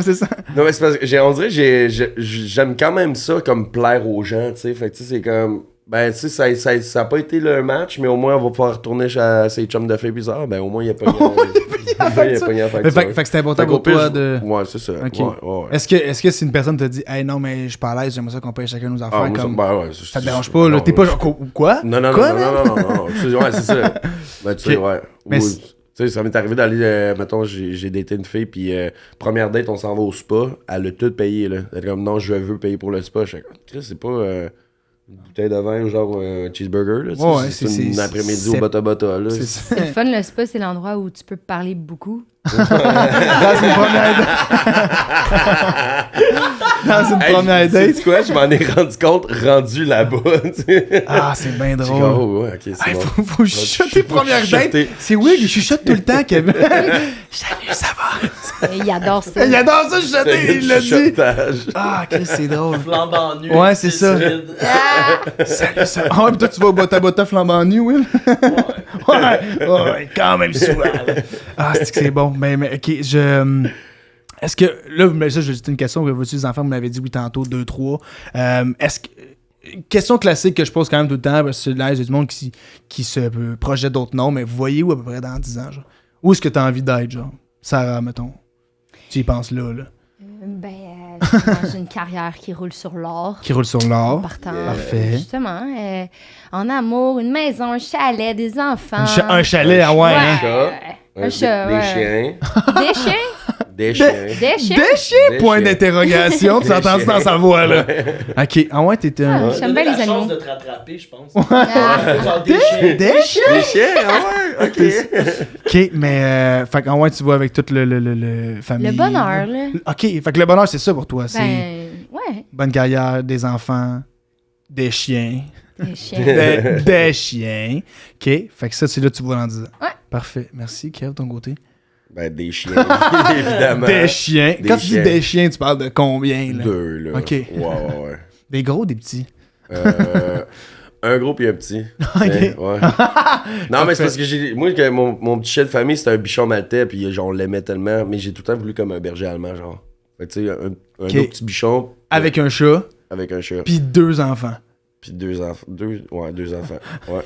C'est ça. non, mais c'est parce que on dirait que j'aime quand même ça, comme plaire aux gens, tu sais. Fait que, tu sais, c'est comme... Ben, tu sais, ça a pas été le match, mais au moins, on va pouvoir retourner chez ses chums de filles bizarres. Ben, au moins, il y a pas Fait que c'est important pour toi de... Ouais, c'est ça. Ok. Ouais. Est-ce que si une personne te dit « Hey, non, mais je suis pas à l'aise, j'aimerais ça qu'on paye chacun nos affaires Ah, moi, comme... ben, ouais, Ça te dérange pas, là? T'es pas genre... Quoi? Non. Quoi, Non. Ouais, c'est ça. Ben, tu sais, Ok. ouais. Mais Tu sais, ça m'est arrivé d'aller, mettons, j'ai daté une fille, puis première date, on s'en va au spa, elle a tout payé, là. Elle est comme, non, je veux payer pour le spa. Je suis comme, Chris, c'est pas une bouteille de vin ou genre un cheeseburger, là. Tu sais, Ouais, c'est une après-midi au bota-bota, là. C'est le fun, le spa, c'est l'endroit où tu peux parler beaucoup. Dans une première date. Sais-tu quoi? Je m'en ai rendu compte rendu là-bas, tu sais. Ah, c'est bien J'ai dit, drôle. oh, ouais, ok, c'est Hey, bon. faut chuchoter première date. chuchoter. C'est weird, il chuchote tout le temps, Kevin. Salut, ça va? Il adore ça. Il adore ça chuchoter, il l'a dit. Chuchotage. Ah, Chris, c'est drôle. Flambant nu. Ouais, c'est ça. vide. Salut, ça va? Ah, ouais, pis toi, tu vas au bota flambant nu, Will? Ouais, quand même souvent. Là. Ah, c'est que c'est bon. Mais ok, est-ce que. Là, mais ça, je vais juste une question. Veux-tu les enfants, vous m'avez dit oui tantôt, 2, 3. Est-ce que. Question classique que je pose quand même tout le temps, parce que là, il y a du monde qui se projette d'autres noms, mais vous voyez où à peu près dans 10 ans, genre? Où est-ce que tu as envie d'être, genre? Sarah, mettons. Tu y penses là. J'ai une carrière qui roule sur l'or. Qui roule sur l'or. Partant, Parfait. justement, en amour, une maison, un chalet, des enfants. Un chalet, ah ouais, hein? Un chat, Des ouais. chiens. Des chiens? Des chiens. Des chiens? Des chiens, point chiens. d'interrogation. Tu Des l'entends chiens. dans sa voix, là. OK. Ah ouais, t'étais un... Ah, j'aime bien Donner les la chance animaux. de te rattraper, je pense. Ah. Genre des chiens. Des chiens? Des chiens, ah ouais, ok. OK, mais... fait qu'en ouais, tu vois avec tout le famille... Le bonheur, là. OK, fait que le bonheur, c'est ça pour toi. C'est Ouais, bonne carrière, des enfants, des chiens. des chiens. Des chiens. OK, fait que ça, c'est là que tu vois dans 10 ans. Ouais. Parfait. Merci, Kev, de ton côté. Ben, des chiens, évidemment. Des chiens. Des Quand tu dis chiens. des chiens, tu parles de combien, là? 2, là. Ok. Ouais. Des gros ou des petits? Un gros puis un petit. Ok. Ouais. Non, mais c'est parce que moi, que mon petit chien de famille, c'était un bichon maltais, puis genre, on l'aimait tellement, mais j'ai tout le temps voulu comme un berger allemand, genre. Fait que tu sais, un Ok. autre petit bichon. Avec un chat, Avec un chat. puis 2 enfants. Puis 2 enfants. 2 enfants. Ouais.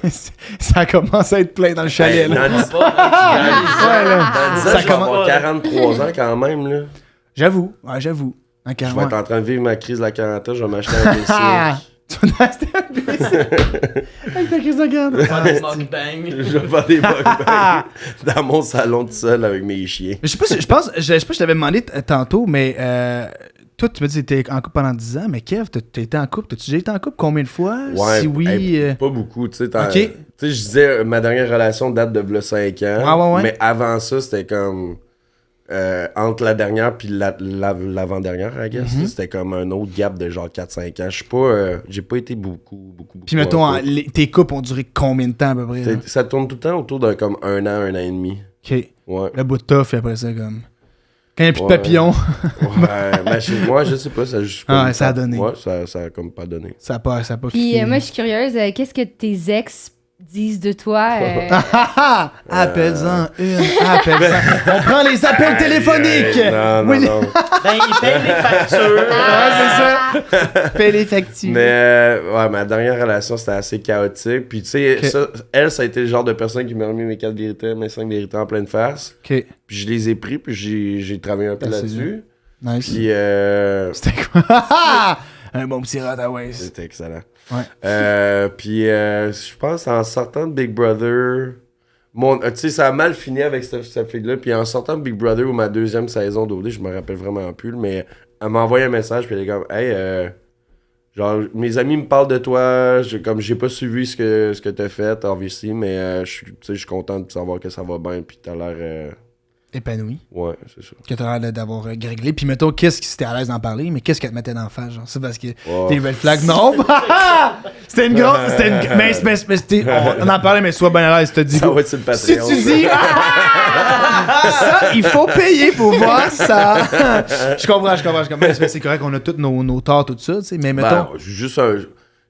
Ça commence à être plein dans le chalet, là. Dans 10 Ouais, là. ans, Ça je vais avoir commence- 43 ans quand même, là. J'avoue. Ouais, j'avoue. En Je vais être en train de vivre ma crise de la quarantaine, je vais m'acheter un PC. Ah! Tu vas acheter un PC avec ta crise de garde. Faire des mukbangs. Je vais faire des mukbangs dans mon salon tout seul avec mes chiens. Mais je sais pas si je pense, je sais pas si je t'avais demandé tantôt, mais toi, tu me dis que t'étais en couple pendant 10 ans, mais Kev, t'as été en couple. T'as-tu déjà été en couple combien de fois? Ouais, Si oui. hey, pas beaucoup, tu sais. Ok. Tu sais, je disais, ma dernière relation date de v'là 5 ans. Ah, ouais. Mais avant ça, c'était comme. Entre la dernière puis l'avant-dernière, I guess. Mhm. C'était comme un autre gap de genre 4-5 ans. Je suis pas. J'ai pas été beaucoup. Puis mettons, en couple. tes couples ont duré combien de temps à peu près? Là? Ça tourne tout le temps autour d'un comme 1 an et demi. Ok. Ouais. Le bout de tough, et après ça, comme. Quand il n'y a plus de Ouais. papillons, Ouais, mais moi, je sais pas. Ça, juste Ah, comme ça a donné. Ouais, ça a comme pas donné. ça a pas Puis cliqué. moi, je suis curieuse, qu'est-ce que tes ex disent de toi? Appelle-en une, appelle-en. On prend les appels téléphoniques! Non. Oui, Ben, ils payent les factures. Ouais, c'est ça. Paye les factures. Mais ouais, ma dernière relation, c'était assez chaotique. Puis tu sais, Ok. ça a été le genre de personne qui m'a remis mes 4 vérités, mes 5 vérités en pleine face. Ok, Puis je les ai pris, puis j'ai travaillé un peu Ah, c'est là-dessus. nice. Puis C'était quoi? Un bon petit rat à Waze. c'était excellent. Ouais. Puis je pense en sortant de Big Brother, tu sais, ça a mal fini avec cette fille-là. Puis en sortant de Big Brother ou ma deuxième saison d'OD, je me rappelle vraiment plus, mais elle m'a envoyé un message, puis elle est comme, hey, genre, mes amis me parlent de toi, comme j'ai pas suivi ce que t'as fait, obviously, mais je suis content de savoir que ça va bien, puis t'as l'air. Épanoui. Ouais, c'est ça. Que t'as l'air d'avoir gréglé. Puis mettons, qu'est-ce qui c'était à l'aise d'en parler, mais qu'est-ce qu'elle te mettait d'en face, genre? C'est parce que Oh. tes red flags. Non! C'était une grosse. Mais c'était. On en parlait, mais sois bien à l'aise, t'as dit. Ça va être sur le Si Patreon. tu dis. Ça, il faut payer pour voir ça. Je comprends. Mais c'est correct, on a tous nos torts, tout ça, tu sais. Mais mettons. Ben, juste un.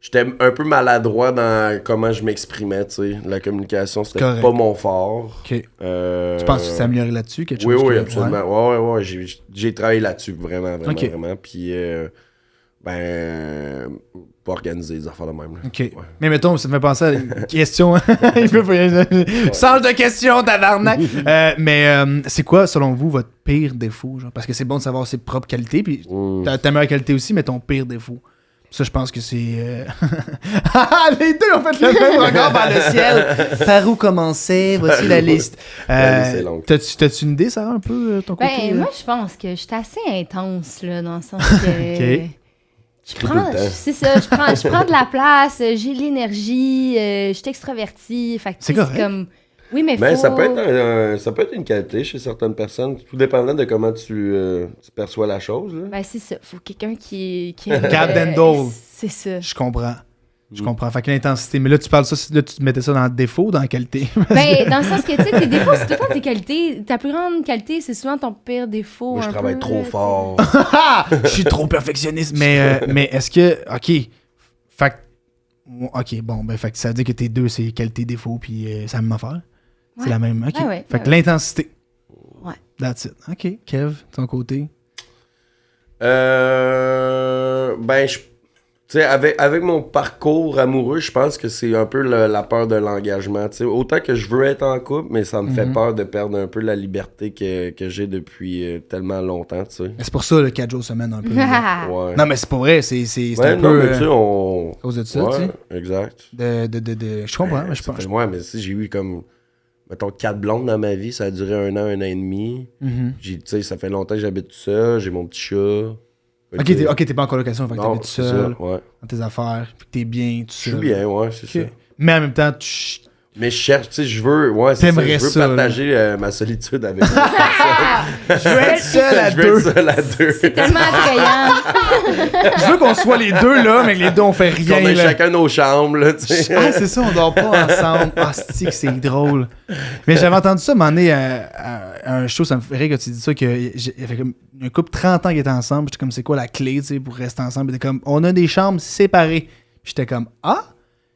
j'étais un peu maladroit dans comment je m'exprimais, tu sais. La communication, c'était Correct. pas mon fort. OK. Tu penses que tu t'es amélioré là-dessus? Quelque Oui, chose oui, que- absolument. Ouais. J'ai travaillé là-dessus, vraiment. Ok. Puis, pas organiser des affaires de même. Là. OK. Ouais. Mais mettons, ça me fait penser à une question. Il peut pas... Change de question, tabarnak! C'est quoi, selon vous, votre pire défaut? Genre? Parce que c'est bon de savoir ses propres qualités, puis ta meilleure qualité aussi, mais ton pire défaut. Ça, je pense que c'est... Les deux ont fait le même regard vers le ciel. Par où commencer? Voici la liste. La liste est longue. T'as-tu une idée, Sarah, un peu, ton côté? Ben, moi, je pense que je suis assez intense, là, dans le sens que... Ok. Je Tout prends, le temps. c'est ça, je prends de la place, j'ai de l'énergie, je suis extravertie. Fait que, C'est tu sais, correct. comme... Oui, mais Mais faut... ça peut être une qualité chez certaines personnes, tout dépendant de comment tu perçois la chose. Là. Ben, c'est ça. Faut quelqu'un qui Gab Dendle. C'est ça. Je comprends. Je comprends. Fait que l'intensité. Mais là, tu parles ça, là, tu mettais ça dans le défaut ou dans la qualité? Ben, dans le sens que, tu sais, tes défauts, c'est tout le temps tes qualités. Ta plus grande qualité, c'est souvent ton pire défaut. Moi, je un travaille peu, trop là, fort. Je suis trop perfectionniste. Mais est-ce que... OK. Fait que... OK, bon. Ben, fait que ça veut dire que tes deux, c'est qualité-défaut, puis c'est la même affaire? C'est Ouais. la même... OK. Ouais, Fait que l'intensité. Ouais. That's it. OK. Kev, ton côté? Tu sais, avec mon parcours amoureux, je pense que c'est un peu la peur de l'engagement. Tu sais, autant que je veux être en couple, mais ça me fait peur de perdre un peu la liberté que j'ai depuis tellement longtemps, tu sais. Mais c'est pour ça, le 4 jours semaine, un peu. là. Ouais. Non, mais c'est pas vrai. C'est Ouais, un non, peu... mais tu sais, on... à cause de ça, ouais, tu sais. exact. Je comprends, mais je pense... Ouais, mais tu sais, j'ai eu comme, mettons, 4 blondes dans ma vie. Ça a duré 1 an et demi. Mhm. Tu sais, ça fait longtemps que j'habite tout seul. J'ai mon petit chat. OK, t'es pas en colocation, fait que Non, t'habites tout c'est seul, ça, ouais. dans tes affaires, puis que t'es bien tout Je seul. suis bien, ouais, c'est OK. ça. Mais en même temps, tu... Mais je cherche, tu sais, je veux, ouais, c'est ça, T'aimerais je veux ça, partager ma solitude avec vous. Je veux être seul à Je veux deux. être seul à deux. C'est tellement attrayant. Je veux qu'on soit les deux là, mais que les deux on fait rien. Qu'on ait là. chacun nos chambres, là, tu sais. Ah, c'est ça, on dort pas ensemble. Ah, c'est drôle. Mais j'avais entendu ça, à un moment donné, à un show, ça me fait rire que tu dis ça, qu'il y avait comme un couple 30 ans qui était ensemble. J'étais comme, c'est quoi la clé, tu sais, pour rester ensemble? Il était comme, on a des chambres séparées. J'étais comme, ah,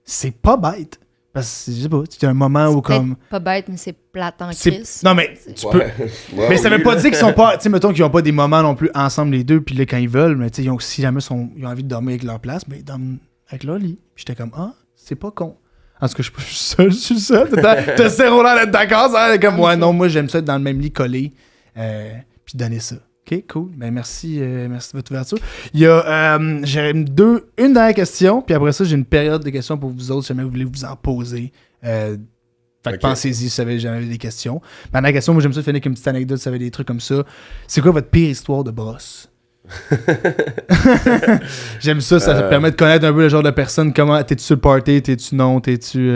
c'est pas bête. Parce que, je sais pas, c'était un moment où comme... Pas bête, mais c'est plate en c'est- crise. Non, mais tu peux... Ouais. Ouais, Mais ça veut oui, pas là. dire qu'ils sont pas... Tu sais, mettons qu'ils ont pas des moments non plus ensemble les deux, puis là, quand ils veulent, mais tu sais, si jamais ils ont envie de dormir avec leur place, ben ils dorment avec leur lit. Puis j'étais comme, ah, c'est pas con. En tout cas, je suis seul. T'as zéro l'air d'être d'accord, ça? Elle est comme, ouais, non, moi, j'aime ça être dans le même lit collé, puis donner ça. OK, cool. Ben, merci de votre ouverture. Il y a, j'ai une dernière question, puis après ça, j'ai une période de questions pour vous autres, si jamais vous voulez vous en poser. Fait que Ok. pensez-y si vous avez jamais des questions. Ma dernière question, moi, j'aime ça finir avec une petite anecdote, si vous avez des trucs comme ça. C'est quoi votre pire histoire de brosse? J'aime ça, ça permet de connaître un peu le genre de personne. Comment t'es-tu sur le party, t'es-tu non, t'es-tu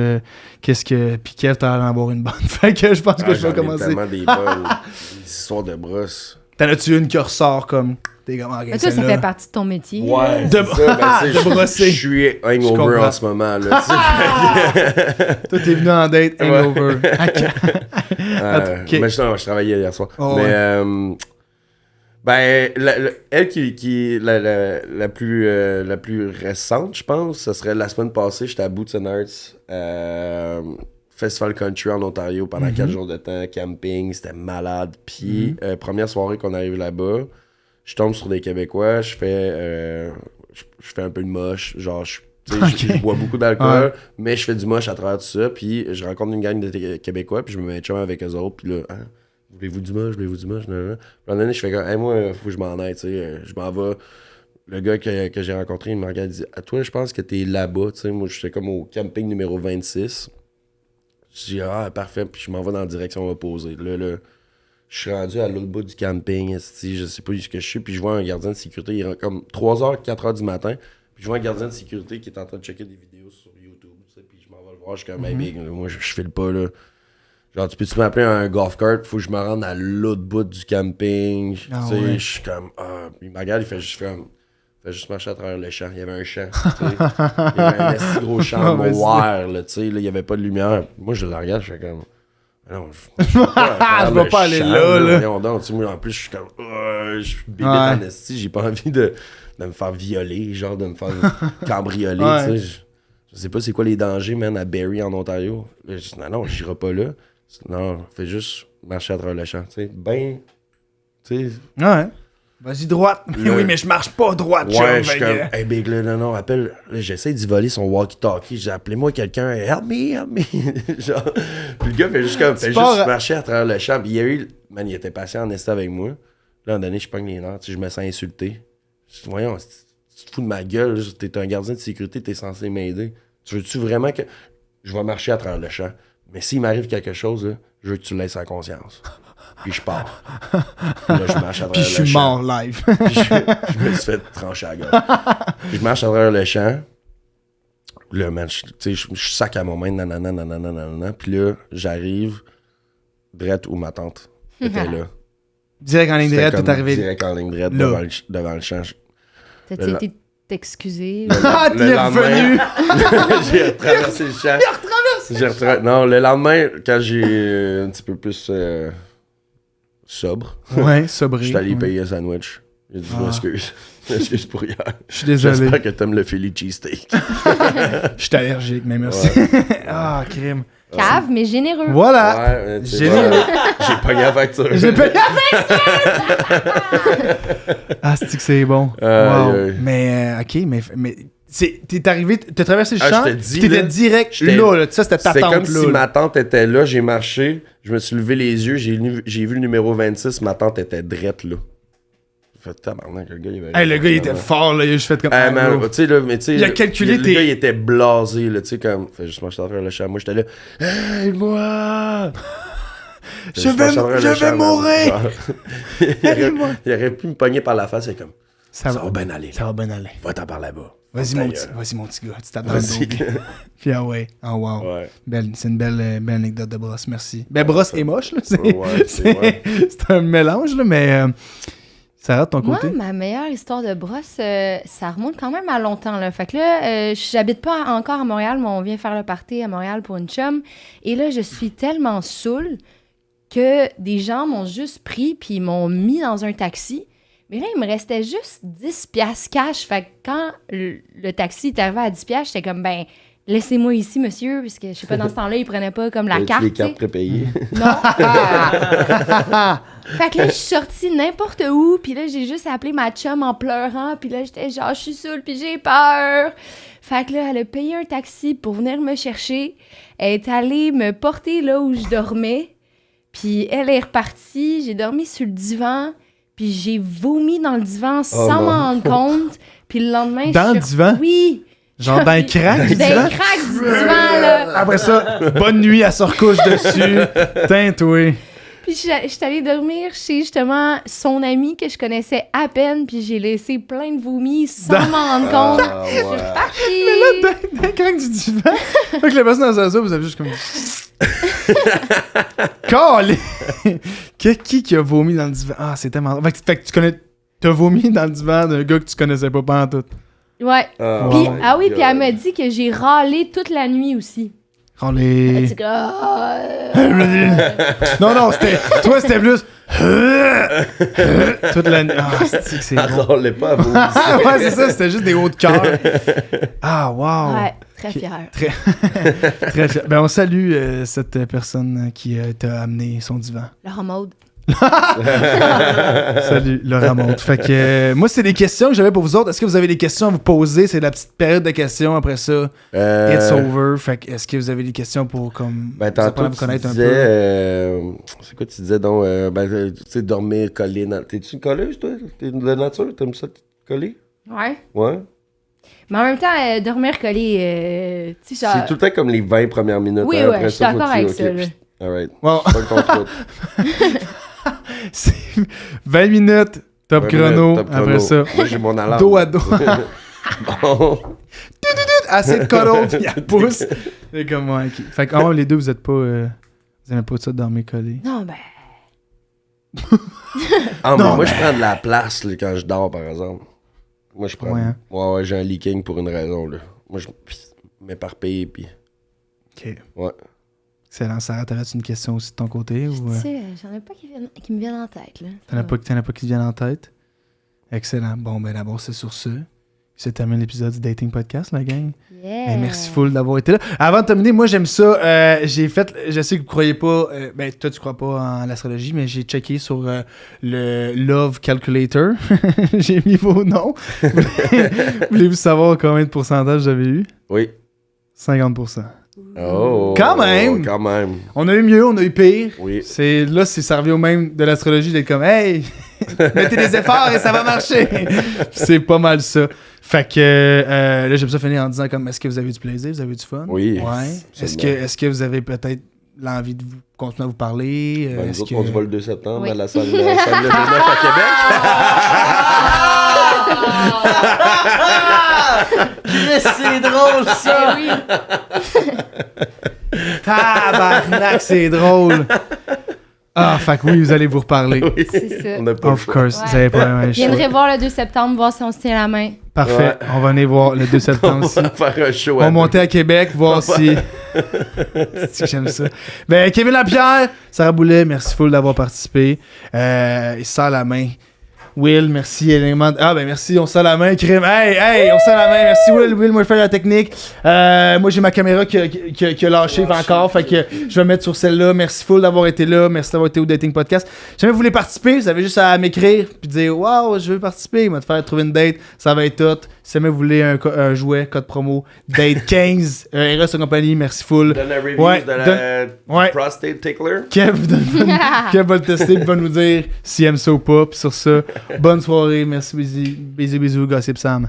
qu'est-ce que. Puis Kev, t'as l'air d'en avoir une bonne. Fait que je pense que je vais commencer. Tellement des bonnes des histoires de brosse. T'en as-tu une qui ressort comme. T'es comme. ok, Mais toi, ça celle-là. fait partie de ton métier. Ouais, De- c'est ça. Ben, tu sais, de brosser. Je suis Je hangover comprends. en ce moment, là. Tu sais. Toi, t'es venu en date, hangover. Ok. Mais je travaillais hier soir. Oh, mais, ouais. ben, elle qui est la plus récente, je pense, ce serait la semaine passée, j'étais à Boots and Arts, Festival Country en Ontario pendant 4 jours de temps, camping, c'était malade. Puis, première soirée qu'on arrive là-bas, je tombe sur des Québécois, je fais un peu de moche, genre, tu sais, je bois beaucoup d'alcool, Ouais. mais je fais du moche à travers tout ça, puis je rencontre une gang de Québécois, puis je me mets chum avec eux autres, puis là, hein, voulez-vous du moche? Puis à un moment donné, je fais comme, hey, moi, faut que je m'en aille, tu sais, je m'en vais. Le gars que j'ai rencontré, il me regarde, il dit, à toi, je pense que t'es là-bas, tu sais, moi, j'étais comme au camping numéro 26. Je dis, ah, parfait, puis je m'en vais dans la direction opposée. Là, je suis rendu à l'autre bout du camping, je sais pas où ce que je suis, puis je vois un gardien de sécurité, il est comme 3h, 4h du matin, puis je vois un gardien de sécurité qui est en train de checker des vidéos sur YouTube, tu sais, puis je m'en vais le voir, je suis comme, hey, big, là, moi, je file pas, là. Genre, tu peux-tu m'appeler un golf cart, faut que je me rende à l'autre bout du camping, Ah, tu sais, ouais. je suis comme, ah, puis il me regarde, il fait juste marcher à travers le champ. Il y avait un champ, tu sais. Il y avait un assez gros champ Ah, vas-y. noir, là, tu sais. Là, il n'y avait pas de lumière. Moi, je le regarde, je fais comme... Non, je vais pas, Je vais pas aller là, là. Voyons donc, tu sais, moi, en plus, je suis comme... je suis bébé Ouais. en esti, j'ai pas envie de me faire violer, genre de me faire cambrioler, Ouais. tu sais. Je sais pas c'est quoi les dangers, man, à Barrie, en Ontario. Là, je dis, non, j'irai pas là. Non, fais juste marcher à travers le champ, tu sais. Ben, tu sais. Ouais. Vas-y, droite. Oui, mais je marche pas droite, Ouais, chum, je suis fait comme, que- hey, Big, là, non, appelle. Là, j'essaie d'y voler son walkie-talkie. J'ai appelé-moi quelqu'un, help me. Genre, puis le gars fait juste comme, fais pars juste à- marcher à travers le champ. Puis il y a eu, man, il était patient en esti avec moi. Là, à un moment donné, je pogne les nerfs, tu sais, je me sens insulté. Je dis, voyons, tu te fous de ma gueule, là, t'es un gardien de sécurité, t'es censé m'aider. Tu veux-tu vraiment que. Je vais marcher à travers le champ. Mais s'il m'arrive quelque chose, là, je veux que tu laisses en conscience. Puis je pars. Puis là, je marche à travers Puis le je suis champ. mort live. Puis je me suis fait trancher à la gueule. Puis je marche à travers le champ. Là, man, tu sais, je sac à mon main, nanana. Puis là, j'arrive drette où ma tante était là. Direct en ligne C'était droite, comme tout arrivé. direct en ligne droite Là. devant le champ. T'as-tu Le- été t'excuser? Ah, Le t'es lendemain- revenu! J'ai retraversé le champ. Non, le lendemain, quand j'ai un petit peu plus sobre, Ouais, sobré. je suis allé ouais. payer un sandwich. J'ai dit, je m'excuse. Je m'excuse pour hier. Je suis désolé. J'espère que t'aimes le Philly cheesesteak. Je suis allergique, mais merci. Ouais. Ah, crime. Cave, mais généreux. Voilà. Ouais, tu sais, J'ai voilà. J'ai pogné la facture. J'ai payé Ah, c'est que c'est bon. Aïe, Wow. aïe. Mais, OK, mais t'es arrivé, t'as traversé le Ah, champ, je te dis, t'étais là, direct j'étais- là, ça c'était ta C'est tante comme là. si là. ma tante était là, j'ai marché, je me suis levé les yeux, j'ai vu le numéro 26, ma tante était drette là. J'ai fait tabarnak, le gars, il avait... Hey, le gars, il était fort, là, il a juste fait comme... Hey, ah, man, bro. tu sais, là, mais tu sais... Il a le- calculé le tes- gars, il était blasé, là, tu sais, comme... Fait juste marcher à travers le champ. Moi, j'étais là... Hey, moi! Je vais mourir! Il aurait pu me pogner par la face, c'est comme... Ça Ça va bien aller, Ça là. va bien aller. Va-t'en par là-bas. Vas-y, Ta mon gueule. petit gars, tu tapes dans le Vas-y. dos. Puis ah ouais, oh wow. Ouais. C'est une belle anecdote de brosse, merci. Ben, brosse et moche, là. C'est Ouais, ouais. c'est un mélange, là, mais... Sarah, de ton Moi, côté? ma meilleure histoire de brosse, ça remonte quand même à longtemps. Là. Fait que là, j'habite pas encore à Montréal, mais on vient faire le party à Montréal pour une chum. Et là, je suis tellement saoule que des gens m'ont juste pris puis ils m'ont mis dans un taxi. Mais là, il me restait juste 10 piastres cash. Fait que quand le taxi est arrivé à 10 piastres, j'étais comme, ben, laissez-moi ici, monsieur, parce que, je sais pas, dans ce temps-là, ils prenaient pas comme la As-tu carte. les tu sais. cartes prépayées. Non. Fait que là, je suis sortie n'importe où, puis là, j'ai juste appelé ma chum en pleurant, puis là, j'étais genre, je suis saoule, puis j'ai peur. Fait que là, elle a payé un taxi pour venir me chercher. Elle est allée me porter là où je dormais, puis elle est repartie. J'ai dormi sur le divan, puis j'ai vomi dans le divan sans non. m'en rendre compte. Puis le lendemain, Dans le divan? Oui. Genre dans le crack du Dans divan? le crack du divan, là. Après ça, bonne nuit, elle se recouche dessus. Teinte, oui. Puis je suis allée dormir chez justement son ami que je connaissais à peine, puis j'ai laissé plein de vomi sans m'en rendre compte. Ah, Je suis ouais. partie. Dans le crack du divan. Fait que la personne dans ça, vous avez juste comme... Calé! Qui a vomi dans le divan? Ah, c'est tellement... Fait que tu connais... T'as vomi dans le divan d'un gars que tu connaissais pas pantoute. Ouais. Ah, Puis, my ah oui, puis elle God. m'a dit que j'ai râlé toute la nuit aussi. Elle Calé... dit que, ah, Non, c'était... Toi, c'était plus... Toute la nuit... Ah, c'est bon. On l'est pas à vous. Ah ouais, c'est ça, c'était juste des hauts de cœur. Ah, wow! ouais, très fière. Très fier. Ben, on salue cette personne qui t'a amené son divan. Laura Maude. Salut, Laura Monte. Fait que moi, c'est des questions que j'avais pour vous autres. Est-ce que vous avez des questions à vous poser? C'est la petite période de questions après ça. It's over. Fait que est-ce que vous avez des questions pour comme Ben, vous apprendre tantôt, à vous connaître tu un disais... peu? c'est quoi tu disais donc? Ben, tu sais, dormir collé. T'es-tu une colleuse, toi? T'es de nature? T'aimes ça coller? Ouais. Ouais. Mais en même temps, dormir collé, tu sais, genre... C'est tout le temps comme les 20 premières minutes. Oui, hein, ouais, après je suis ça, faut d'accord que tu- avec ça, ok, là. pst, Alright. Bon, Pas contre toi. c'est 20 minutes, top 20 chrono. minutes, top Après chrono. ça, Moi, j'ai mon alarme. dos à dos. Bon. Assez de cuddle, puis elle pousse. C'est comme, ouais, ok. Fait que les deux, vous êtes pas... vous aimez pas ça de dormir collé? Non, ben... Ah, mais Non, moi, ben- je prends de la place là, quand je dors, par exemple. Moi, je prends. Ouais, hein. Ouais, j'ai un leaking pour une raison. Là. Moi, je m'éparpille, puis. Ok. Ouais. Excellent. Sarah, t'avais-tu une question aussi de ton côté? Ou, Tu sais, j'en ai pas qui me viennent en tête. Là. t'en as pas qui te viennent en tête? Excellent. Bon, ben d'abord, c'est sur ce. Ça termine l'épisode du Dating Podcast, la gang. Yeah. Ben, merci full d'avoir été là. Avant de terminer, moi, j'aime ça. Je sais que vous croyez pas... ben, toi, tu crois pas en l'astrologie, mais j'ai checké sur le Love Calculator. J'ai mis vos noms. Voulez-vous savoir combien de pourcentage j'avais eu? Oui. 50%. Oh. Quand même! Quand même. On a eu mieux, on a eu pire. Oui. Là, c'est ça revient au même de l'astrologie d'être comme, hey, mettez des efforts et ça va marcher. C'est pas mal ça. Fait que là, j'aime ça finir en disant comme, est-ce que vous avez eu du plaisir, vous avez eu du fun? Oui. Ouais. Est-ce que vous avez peut-être l'envie de continuer à vous parler? Ben, nous Est-ce autres, que... on se voit le 2 septembre Oui. à la salle Le 9 à Québec. Chris, c'est drôle ça! Ben oui. Tabarnak, c'est drôle! Ah, fait que oui, vous allez vous reparler. Oui. C'est ça. On n'a pas le Of choix. course, Ouais. vous avez pas un Je viendrai voir le 2 septembre, voir si on se tient la main. Parfait, Ouais. on va venir voir le 2 septembre aussi. On va faire un show On va à monter à Québec, voir si... si j'aime ça. Ben, Kevin Lapierre, Sarah Boulet, merci full d'avoir participé. Il se serre la main. Will, merci énormément. Ah, ben merci, on se serre la main. Crime, hey, on se serre la main. Merci Will, moi je fais la technique. Moi j'ai ma caméra qui a lâché encore, fait que je vais mettre sur celle-là. Merci full d'avoir été là, merci d'avoir été au Dating Podcast. Si jamais vous voulez participer, vous avez juste à m'écrire puis dire waouh, je veux participer, il va te faire trouver une date, ça va être tout. Si jamais vous voulez un jouet, code promo, date 15, Eros et compagnie, merci full. Donne un review Ouais, de la ouais. prostate tickler. Kev va le tester et va nous dire s'il aime ça ou pas. Puis sur ça, bonne soirée, merci, bisous, bisous, Gossip Sam.